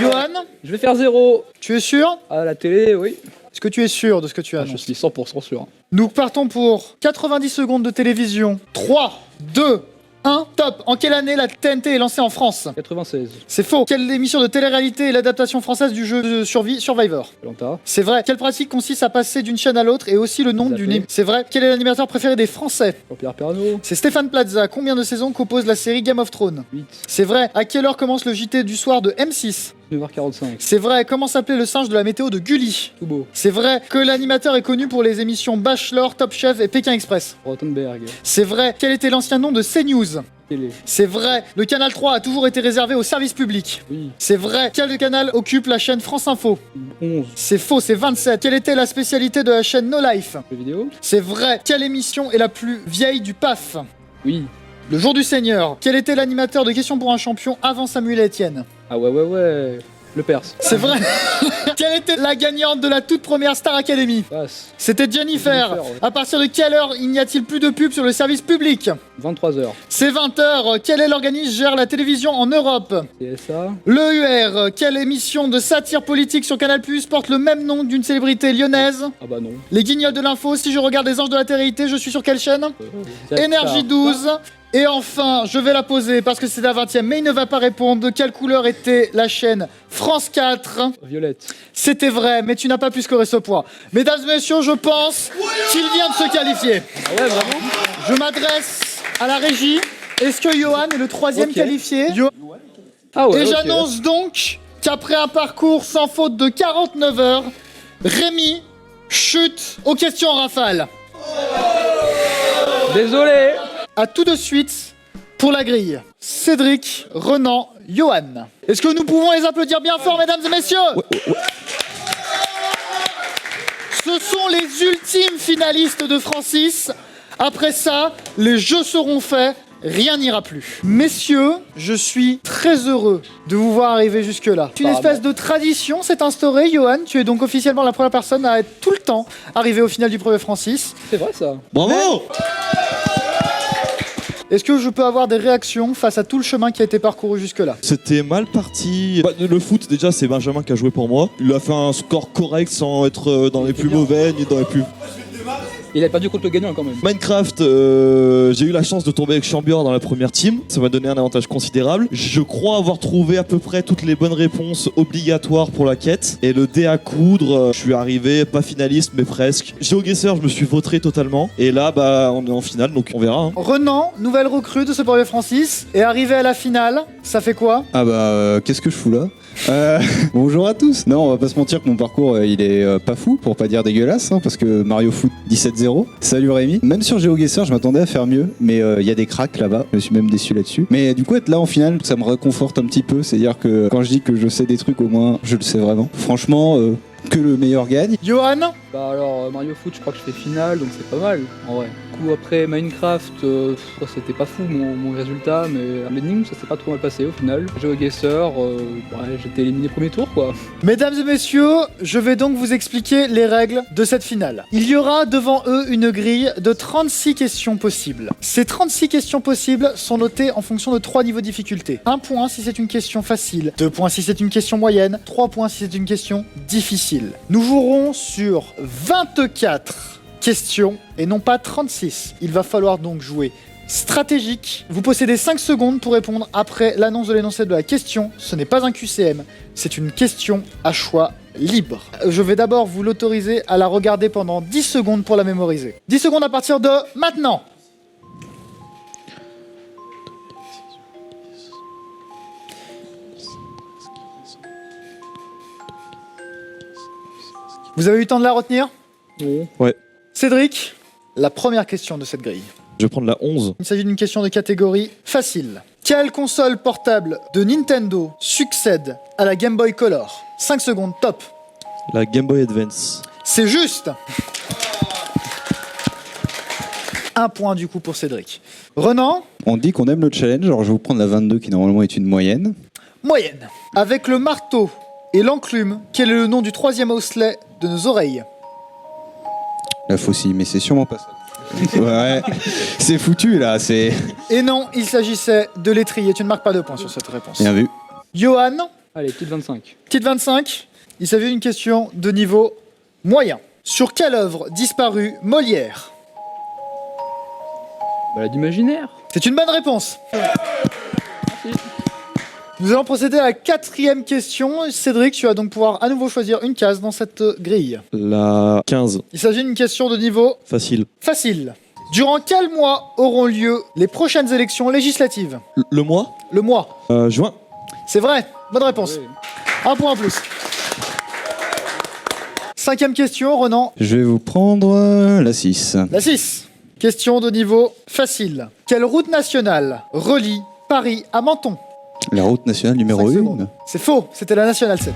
Speaker 1: Johan,
Speaker 8: Je vais faire 0.
Speaker 1: tu es sûr?
Speaker 8: À la télé, oui.
Speaker 1: Est-ce que tu es sûr de ce que tu as
Speaker 8: Je suis 100% sûr.
Speaker 1: Nous partons pour 90 secondes de télévision. 3, 2, 1, top. En quelle année la TNT est lancée en France?
Speaker 8: 96.
Speaker 1: C'est faux. Quelle émission de télé-réalité est l'adaptation française du jeu de survie Survivor?
Speaker 8: Lanta.
Speaker 1: C'est vrai. Quelle pratique consiste à passer d'une chaîne à l'autre et aussi le nom
Speaker 8: Zappé.
Speaker 1: d'une... C'est vrai. Quel est l'animateur préféré des Français?
Speaker 8: Jean-Pierre Pernaut.
Speaker 1: C'est Stéphane Plaza. Combien de saisons compose la série Game of Thrones?
Speaker 8: 8.
Speaker 1: C'est vrai. À quelle heure commence le JT du soir de M6?
Speaker 8: 9h45.
Speaker 1: C'est vrai. Comment s'appelait le singe de la météo de Gulli?
Speaker 8: Tout beau.
Speaker 1: C'est vrai. Que l'animateur est connu pour les émissions Bachelor, Top Chef et Pékin Express?
Speaker 8: Rottenberg.
Speaker 1: C'est vrai. Quel était l'ancien nom de CNews?
Speaker 8: Télé.
Speaker 1: C'est vrai. Le canal 3 a toujours été réservé au service public.
Speaker 8: Oui.
Speaker 1: C'est vrai. Quel canal occupe la chaîne France Info?
Speaker 8: 11.
Speaker 1: C'est faux, c'est 27. Quelle était la spécialité de la chaîne No Life?
Speaker 8: Jeux vidéo.
Speaker 1: C'est vrai. Quelle émission est la plus vieille du PAF?
Speaker 8: Oui.
Speaker 1: Le jour du Seigneur. Quel était l'animateur de Questions pour un champion avant Samuel Etienne?
Speaker 8: Ah ouais. Le Perse.
Speaker 1: C'est vrai. Quelle était la gagnante de la toute première Star Academy?
Speaker 8: Passe.
Speaker 1: C'était Jennifer.
Speaker 8: Jennifer, ouais.
Speaker 1: À partir de quelle heure il n'y a-t-il plus de pub sur le service public?
Speaker 8: 23h.
Speaker 1: C'est 20h. Quel est l'organisme qui gère la télévision en Europe?
Speaker 8: CSA.
Speaker 1: L'EUR. Quelle émission de satire politique sur Canal+ porte le même nom d'une célébrité lyonnaise?
Speaker 8: Ah bah non.
Speaker 1: Les Guignols de l'info. Si je regarde les Anges de la Télérité, je suis sur quelle chaîne? Énergie 12. Et enfin, je vais la poser parce que c'est la 20e, mais il ne va pas répondre. De quelle couleur était la chaîne France 4?
Speaker 8: Violette.
Speaker 1: C'était vrai, mais tu n'as pas pu scorer ce point. Mesdames et messieurs, je pense qu'il vient de se qualifier.
Speaker 8: Ah ouais, vraiment?
Speaker 1: Je m'adresse à la régie. Est-ce que Johan est le troisième
Speaker 8: Ok.
Speaker 1: qualifié?
Speaker 8: Ah ouais.
Speaker 1: Et
Speaker 8: ok.
Speaker 1: j'annonce donc qu'après un parcours sans faute de 49 heures, Rémi chute aux questions en rafale.
Speaker 8: Désolé.
Speaker 1: A tout de suite pour la grille. Cédric, Renan, Johan. Est-ce que nous pouvons les applaudir bien fort, mesdames et messieurs? Ce sont les ultimes finalistes de Francis. Après ça, les jeux seront faits. Rien n'ira plus. Messieurs, je suis très heureux de vous voir arriver jusque-là. Une espèce de tradition s'est instaurée, Johan. Tu es donc officiellement la première personne à être tout le temps arrivé au final du brevet Francis.
Speaker 8: C'est vrai ça.
Speaker 5: Bravo.
Speaker 1: Est-ce que je peux avoir des réactions face à tout le chemin qui a été parcouru jusque-là?
Speaker 5: C'était mal parti. Le foot, déjà, c'est Benjamin qui a joué pour moi. Il a fait un score correct sans être dans les plus mauvais ni dans les plus...
Speaker 8: Il a perdu contre le gagnant quand même.
Speaker 5: Minecraft, j'ai eu la chance de tomber avec Chambior dans la première team. Ça m'a donné un avantage considérable. Je crois avoir trouvé à peu près toutes les bonnes réponses obligatoires pour la quête. Et le dé à coudre, je suis arrivé, pas finaliste, mais presque. GeoGuessr, je me suis vautré totalement. Et là, bah, on est en finale, donc on verra. Hein.
Speaker 1: Renan, nouvelle recrue de ce brevet Francis, est arrivé à la finale. Ça fait quoi?
Speaker 12: Ah bah, qu'est-ce que je fous là? Bonjour à tous. Non, on va pas se mentir que mon parcours il est pas fou, pour pas dire dégueulasse, hein, parce que Mario Foot 17-0. Salut Rémi. Même sur GeoGuessr, je m'attendais à faire mieux, mais il y a des cracks là-bas. Je me suis même déçu là-dessus. Mais du coup, être là en finale, ça me réconforte un petit peu. C'est-à-dire que quand je dis que je sais des trucs, au moins, je le sais vraiment. Franchement, que le meilleur gagne.
Speaker 1: Johan?
Speaker 8: Bah alors Mario Foot, je crois que je fais finale, donc c'est pas mal en vrai. Du coup après Minecraft, c'était pas fou mon résultat, mais à l'énigme ça s'est pas trop mal passé au final. GeoGuessr, j'étais éliminé premier tour quoi.
Speaker 1: Mesdames et messieurs, je vais donc vous expliquer les règles de cette finale. Il y aura devant eux une grille de 36 questions possibles. Ces 36 questions possibles sont notées en fonction de 3 niveaux de difficulté. 1 point si c'est une question facile, 2 points si c'est une question moyenne, 3 points si c'est une question difficile. Nous jouerons sur 24 questions et non pas 36. Il va falloir donc jouer stratégique. Vous possédez 5 secondes pour répondre après l'annonce de l'énoncé de la question. Ce n'est pas un QCM, c'est une question à choix libre. Je vais d'abord vous l'autoriser à la regarder pendant 10 secondes pour la mémoriser. 10 secondes à partir de maintenant. Vous avez eu le temps de la retenir?
Speaker 8: Non.
Speaker 5: Ouais.
Speaker 1: Cédric, la première question de cette grille.
Speaker 5: Je vais prendre la 11.
Speaker 1: Il s'agit d'une question de catégorie facile. Quelle console portable de Nintendo succède à la Game Boy Color? 5 secondes, top.
Speaker 5: La Game Boy Advance.
Speaker 1: C'est juste. 1 point du coup pour Cédric. Renan?
Speaker 12: On dit qu'on aime le challenge, alors je vais vous prendre la 22 qui normalement est une moyenne.
Speaker 1: Moyenne. Avec le marteau et l'enclume, quel est le nom du 3e osselet de nos oreilles?
Speaker 12: La faucille, mais c'est sûrement pas ça. Ouais, c'est foutu là, c'est...
Speaker 1: Et non, il s'agissait de l'étrier. Tu ne marques pas de points sur cette réponse.
Speaker 12: Bien vu.
Speaker 1: Johan?
Speaker 8: Allez, petite 25.
Speaker 1: Petite 25. Il s'agit d'une question de niveau moyen. Sur quelle œuvre disparue Molière?
Speaker 8: Balade imaginaire.
Speaker 1: C'est une bonne réponse. Nous allons procéder à la 4e question. Cédric, tu vas donc pouvoir à nouveau choisir une case dans cette grille.
Speaker 5: La 15.
Speaker 1: Il s'agit d'une question de niveau
Speaker 5: Facile.
Speaker 1: facile. Durant quel mois auront lieu les prochaines élections législatives?
Speaker 5: Le mois
Speaker 1: Le mois.
Speaker 5: Juin.
Speaker 1: C'est vrai. Bonne réponse.
Speaker 8: Oui.
Speaker 1: 1 point en plus. 5e question, Renan.
Speaker 12: Je vais vous prendre la 6.
Speaker 1: La 6. Question de niveau facile. Quelle route nationale relie Paris à Menton?
Speaker 12: La route nationale numéro 1.
Speaker 1: C'est faux, c'était la nationale 7.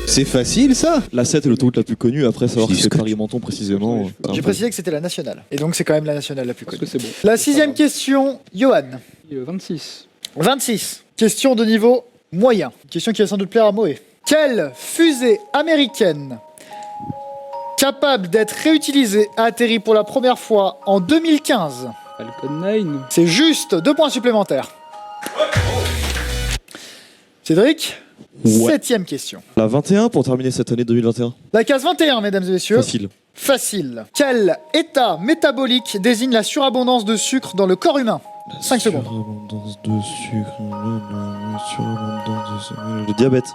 Speaker 12: C'est facile ça.
Speaker 5: La 7 est l'autoroute la plus connue, après savoir
Speaker 12: Je
Speaker 5: si
Speaker 12: dis
Speaker 5: c'est Paris-Menton précisément.
Speaker 1: J'ai précisé que c'était la nationale. Et donc c'est quand même la nationale la plus
Speaker 8: Parce
Speaker 1: connue.
Speaker 8: que c'est bon.
Speaker 1: La sixième question, Johan.
Speaker 8: 26.
Speaker 1: 26. Question de niveau moyen. Question qui va sans doute plaire à Moé. Quelle fusée américaine capable d'être réutilisée a atterri pour la première fois en 2015?
Speaker 8: Falcon 9.
Speaker 1: C'est juste 2 points supplémentaires. Cédric,
Speaker 5: Ouais.
Speaker 1: septième question.
Speaker 5: La 21 pour terminer cette année 2021.
Speaker 1: La case 21, mesdames et messieurs.
Speaker 5: Facile.
Speaker 1: Facile. Quel état métabolique désigne la surabondance de sucre dans le corps humain? 5 secondes.
Speaker 5: Surabondance de sucre. Surabondance de sucre. Le diabète.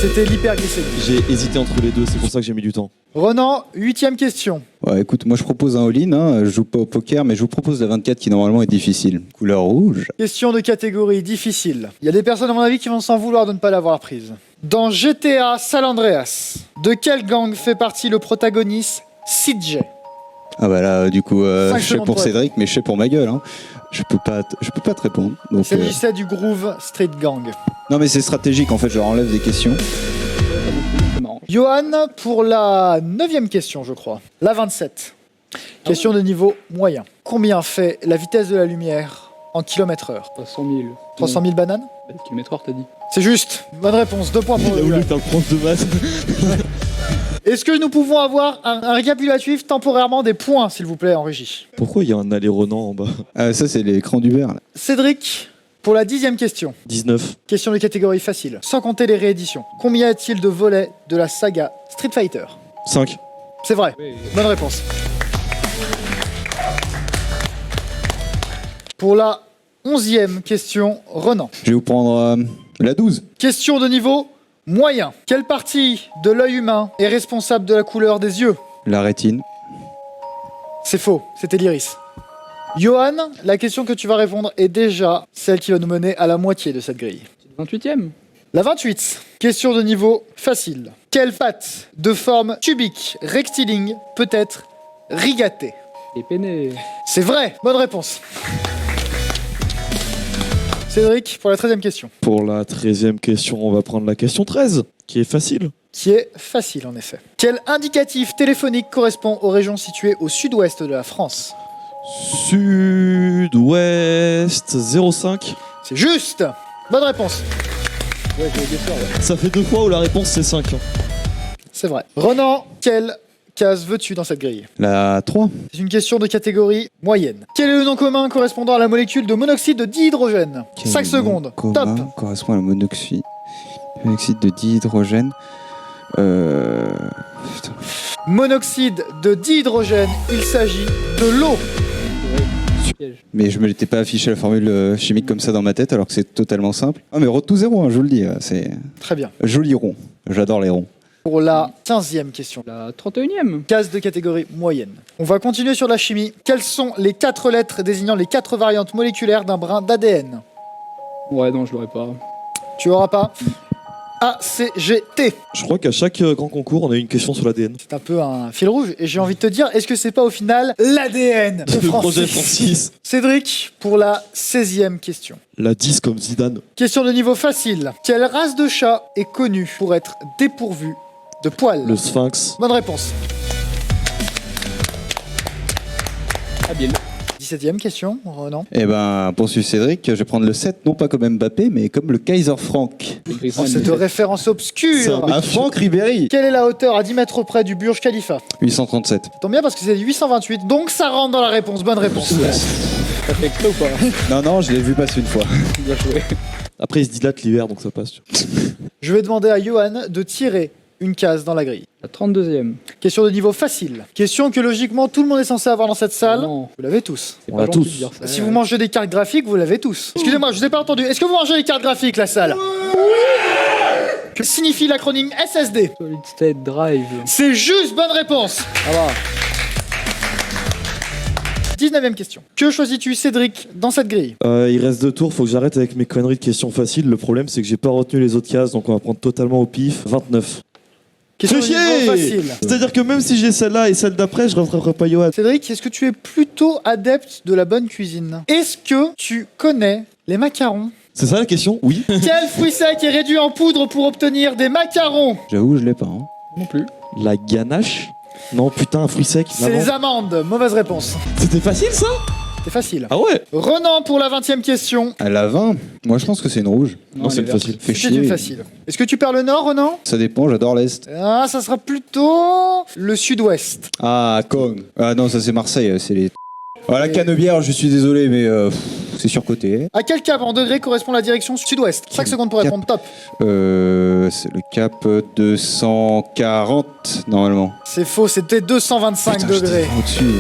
Speaker 1: C'était l'hyperglycémie.
Speaker 5: J'ai hésité entre les deux, c'est pour ça que j'ai mis du temps.
Speaker 1: Renan, 8ème question.
Speaker 12: Ouais, écoute, moi je propose un all-in, hein. Je joue pas au poker, mais je vous propose la 24 qui normalement est difficile. Couleur rouge.
Speaker 1: Question de catégorie difficile. Il y a des personnes, à mon avis, qui vont s'en vouloir de ne pas l'avoir prise. Dans GTA San Andreas, de quel gang fait partie le protagoniste CJ?
Speaker 12: Ah bah là, du coup,
Speaker 1: 5
Speaker 12: je sais
Speaker 1: secondes
Speaker 12: pour
Speaker 1: pour
Speaker 12: Cédric, mais je sais pour ma gueule. Hein. Je peux pas te répondre.
Speaker 1: Il
Speaker 12: Donc,
Speaker 1: s'agissait du Groove Street Gang.
Speaker 12: Non mais c'est stratégique en fait, je leur enlève des questions.
Speaker 8: Ça m'arrange.
Speaker 1: Johan, pour la 9ème question, je crois. La 27. Question de niveau moyen. Combien fait la vitesse de la lumière en kilomètres/heure?
Speaker 8: 300 000.
Speaker 1: 300 000 bananes?
Speaker 8: Kilomètres/heure, t'as dit.
Speaker 1: C'est juste. Bonne réponse. 2 points pour
Speaker 5: Il a voulu
Speaker 1: Johan.
Speaker 5: faire le prof de maths.
Speaker 1: Est-ce que nous pouvons avoir un récapitulatif temporairement des points, s'il vous plaît, en régie?
Speaker 5: Pourquoi il y a un aller Renan en bas?
Speaker 12: Ah, ça c'est l'écran d'Uber. Là.
Speaker 1: Cédric, pour la 10ème question.
Speaker 5: 19.
Speaker 1: Question de catégorie facile. Sans compter les rééditions. Combien y a-t-il de volets de la saga Street Fighter?
Speaker 5: 5.
Speaker 1: C'est vrai.
Speaker 8: Oui.
Speaker 1: Bonne réponse. Pour la 11e question, Renan.
Speaker 12: Je vais vous prendre la 12.
Speaker 1: Question de niveau moyen. Quelle partie de l'œil humain est responsable de la couleur des yeux?
Speaker 12: La rétine.
Speaker 1: C'est faux, c'était l'iris. Johan, la question que tu vas répondre est déjà celle qui va nous mener à la moitié de cette grille.
Speaker 8: 28ème.
Speaker 1: La 28. Question de niveau facile. Quelle pâte de forme cubique rectiligne peut être rigatée?
Speaker 8: Et peiné.
Speaker 1: C'est vrai, bonne réponse. Cédric, pour la 13e question.
Speaker 5: Pour la 13e question, on va prendre la question 13, qui est facile.
Speaker 1: Qui est facile en effet. Quel indicatif téléphonique correspond aux régions situées au sud-ouest de la France?
Speaker 5: Sud-ouest 05.
Speaker 1: C'est juste. Bonne réponse.
Speaker 8: Ouais, j'ai des sorts, ouais.
Speaker 5: Ça fait 2 fois où la réponse c'est 5.
Speaker 1: C'est vrai. Renan, quelle case veux-tu dans cette grille?
Speaker 12: La 3.
Speaker 1: C'est une question de catégorie moyenne. Quel est le nom commun correspondant à la molécule de monoxyde de dihydrogène? 5 secondes. Top.
Speaker 12: Correspond à la monoxyde de dihydrogène. Putain.
Speaker 1: Monoxyde de dihydrogène, il s'agit de l'eau.
Speaker 8: Piège.
Speaker 12: Mais je me l'étais pas affiché la formule chimique comme ça dans ma tête alors que c'est totalement simple. Ah mais Road to Zero, hein, je vous le dis, c'est
Speaker 1: Très bien.
Speaker 12: joli rond. J'adore les ronds.
Speaker 1: Pour la 15e question.
Speaker 8: La 31ème.
Speaker 1: Case de catégorie moyenne. On va continuer sur la chimie. Quelles sont les 4 lettres désignant les 4 variantes moléculaires d'un brin d'ADN?
Speaker 8: Ouais, non, je l'aurais pas.
Speaker 1: Tu auras pas A, C, G, T.
Speaker 5: Je crois qu'à chaque grand concours, on a eu une question sur l'ADN.
Speaker 1: C'est un peu un fil rouge. Et j'ai envie de te dire, est-ce que c'est pas au final l'ADN de
Speaker 5: Le projet
Speaker 1: Francis?
Speaker 5: Francis.
Speaker 1: Cédric, pour la 16e question.
Speaker 5: La 10 comme Zidane.
Speaker 1: Question de niveau facile. Quelle race de chat est connue pour être dépourvue de poils?
Speaker 5: Le Sphinx.
Speaker 1: Bonne réponse.
Speaker 8: Habile.
Speaker 1: 17e question, Renan.
Speaker 12: Eh ben, pour suivre Cédric, je vais prendre le 7, non pas comme Mbappé, mais comme le Kaiser Frank.
Speaker 1: Oh, c'est de référence obscure.
Speaker 12: À Franck Ribéry.
Speaker 1: Quelle est la hauteur à 10 mètres près du Burj Khalifa?
Speaker 12: 837.
Speaker 1: Ça tombe bien parce que c'est 828, donc ça rentre dans la réponse. Bonne réponse.
Speaker 8: T'as fait exprès ou pas?
Speaker 12: Non, non, je l'ai vu passer une fois.
Speaker 8: Bien joué.
Speaker 5: Après, il se dilate l'hiver, donc ça passe.
Speaker 1: Je vais demander à Johan de tirer une case dans la grille.
Speaker 8: La 32ème.
Speaker 1: Question de niveau facile. Question que logiquement tout le monde est censé avoir dans cette salle.
Speaker 8: Non.
Speaker 1: Vous l'avez tous.
Speaker 8: C'est
Speaker 5: On
Speaker 8: pas
Speaker 5: l'a
Speaker 8: gentil
Speaker 5: tous.
Speaker 8: de dire ça.
Speaker 1: Si vous mangez des cartes graphiques, vous l'avez tous. Excusez-moi, je vous ai pas entendu. Est-ce que vous mangez les cartes graphiques, la salle? Que signifie l'acronyme SSD?
Speaker 8: Solid State Drive.
Speaker 1: C'est juste, bonne réponse.
Speaker 8: Ça va.
Speaker 1: 19e question. Que choisis-tu, Cédric, dans cette grille?
Speaker 5: Il reste 2 tours, faut que j'arrête avec mes conneries de questions faciles. Le problème, c'est que j'ai pas retenu les autres cases, donc on va prendre totalement au pif. 29.
Speaker 1: Question
Speaker 5: Fais
Speaker 1: au niveau
Speaker 5: chier.
Speaker 1: facile.
Speaker 5: C'est-à-dire que même si j'ai celle-là et celle d'après, je rattraperai pas Johan.
Speaker 1: Cédric, est-ce que tu es plutôt adepte de la bonne cuisine? Est-ce que tu connais les macarons?
Speaker 5: C'est ça la question? Oui.
Speaker 1: Quel fruit sec est réduit en poudre pour obtenir des macarons?
Speaker 12: J'avoue, je l'ai pas. Hein.
Speaker 8: Non plus.
Speaker 5: La ganache? Non, putain, un fruit sec.
Speaker 1: C'est les amandes. Mauvaise réponse.
Speaker 5: C'était facile ça?
Speaker 1: C'est facile.
Speaker 5: Ah ouais?
Speaker 1: Renan pour la 20e question.
Speaker 12: À la 20, moi je pense que c'est une rouge.
Speaker 5: Non, c'est
Speaker 8: elle est
Speaker 5: facile.
Speaker 12: Fait
Speaker 1: C'est
Speaker 12: chier.
Speaker 1: une facile. Est-ce que tu perds le nord, Renan?
Speaker 12: Ça dépend, j'adore l'Est.
Speaker 1: Ah, ça sera plutôt le sud-ouest.
Speaker 12: Ah, Kong. Ah non, ça c'est Marseille, c'est les... Ah, la Canebière, je suis désolé, mais c'est surcoté.
Speaker 1: À quel cap en degrés correspond la direction sud-ouest? 5 secondes pour répondre, top.
Speaker 12: C'est le cap 240, normalement.
Speaker 1: C'est faux, c'était 225
Speaker 12: Putain,
Speaker 1: degrés.
Speaker 12: j'étais au-dessus.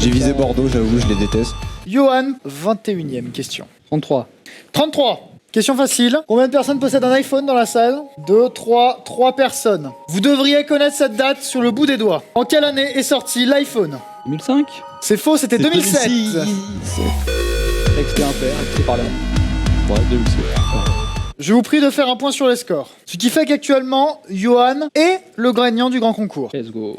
Speaker 12: J'ai visé Bordeaux, j'avoue, je les déteste.
Speaker 1: Johan, 21e question.
Speaker 8: 33.
Speaker 1: 33. Question facile. Combien de personnes possèdent un iPhone dans la salle? 2, 3, 3 personnes. Vous devriez connaître cette date sur le bout des doigts. En quelle année est sorti l'iPhone?
Speaker 8: 2005.
Speaker 1: C'est faux, c'était 2007.
Speaker 8: Texte et impair, c'est par là.
Speaker 5: Ouais, 2007.
Speaker 1: Je vous prie de faire un point sur les scores. Ce qui fait qu'actuellement, Johan est le gagnant du grand concours.
Speaker 8: Let's go.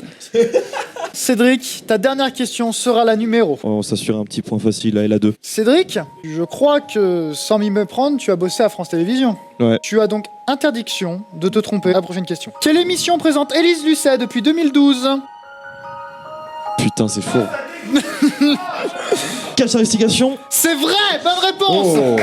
Speaker 1: Cédric, ta dernière question sera la numéro.
Speaker 5: On s'assure un petit point facile, là et la 2.
Speaker 1: Cédric, je crois que, sans m'y méprendre, tu as bossé à France Télévisions.
Speaker 5: Ouais.
Speaker 1: Tu as donc interdiction de te tromper. La prochaine question. Quelle émission présente Élise Lucet depuis 2012?
Speaker 5: Putain, c'est faux. Cache investigation.
Speaker 1: C'est vrai. Bonne réponse.
Speaker 12: Oh,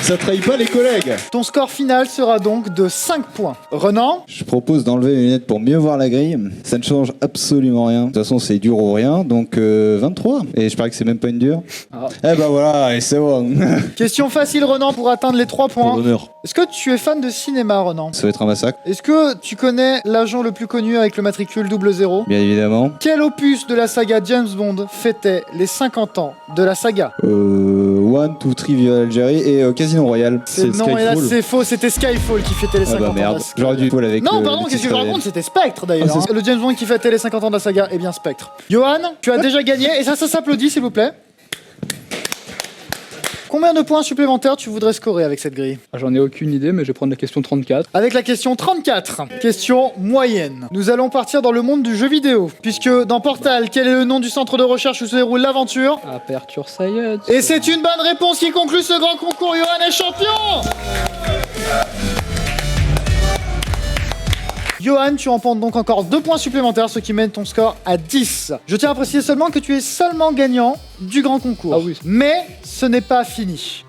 Speaker 12: ça trahit pas les collègues.
Speaker 1: Ton score final sera donc de 5 points. Renan?
Speaker 12: Je propose d'enlever les lunettes pour mieux voir la grille. Ça ne change absolument rien. De toute façon, c'est dur ou rien, donc 23. Et je parie que c'est même pas une dure.
Speaker 8: Ah.
Speaker 12: Eh ben voilà, et c'est bon.
Speaker 1: Question facile, Renan, pour atteindre les 3
Speaker 5: Pour
Speaker 1: points.
Speaker 5: l'honneur.
Speaker 1: Est-ce que tu es fan de cinéma, Renan?
Speaker 12: Ça va être un massacre,
Speaker 1: Est-ce que tu connais l'agent le plus connu avec le matricule 00?
Speaker 12: bien évidemment.
Speaker 1: Quel opus de la saga James Bond fêtait les 50 ans de la saga?
Speaker 12: One, Two, Three, Via Algérie et Casino Royale.
Speaker 1: Non, et là c'est faux, c'était Skyfall qui fêtait les 50
Speaker 12: Ah bah
Speaker 1: ans.
Speaker 12: merde,
Speaker 1: de la saga.
Speaker 12: j'aurais dû avec
Speaker 1: Non,
Speaker 12: le
Speaker 1: pardon, qu'est-ce que je
Speaker 12: titre
Speaker 1: raconte? C'était Spectre d'ailleurs.
Speaker 12: Ah, c'est
Speaker 1: Le James Bond qui fêtait les 50 ans de la saga, eh bien Spectre. Johan, tu as déjà gagné et ça s'applaudit s'il vous plaît. Combien de points supplémentaires tu voudrais scorer avec cette grille?
Speaker 8: Ah, j'en ai aucune idée, mais je vais prendre la question 34.
Speaker 1: Avec la question 34, question moyenne. Nous allons partir dans le monde du jeu vidéo. Puisque dans Portal, quel est le nom du centre de recherche où se déroule l'aventure?
Speaker 8: Aperture Science.
Speaker 1: Et c'est une bonne réponse qui conclut ce grand concours. Johan est champion! Johan, tu remportes donc encore 2 points supplémentaires, ce qui mène ton score à 10. Je tiens à préciser seulement que tu es seulement gagnant du grand concours.
Speaker 8: Ah oui.
Speaker 1: Mais ce n'est pas fini.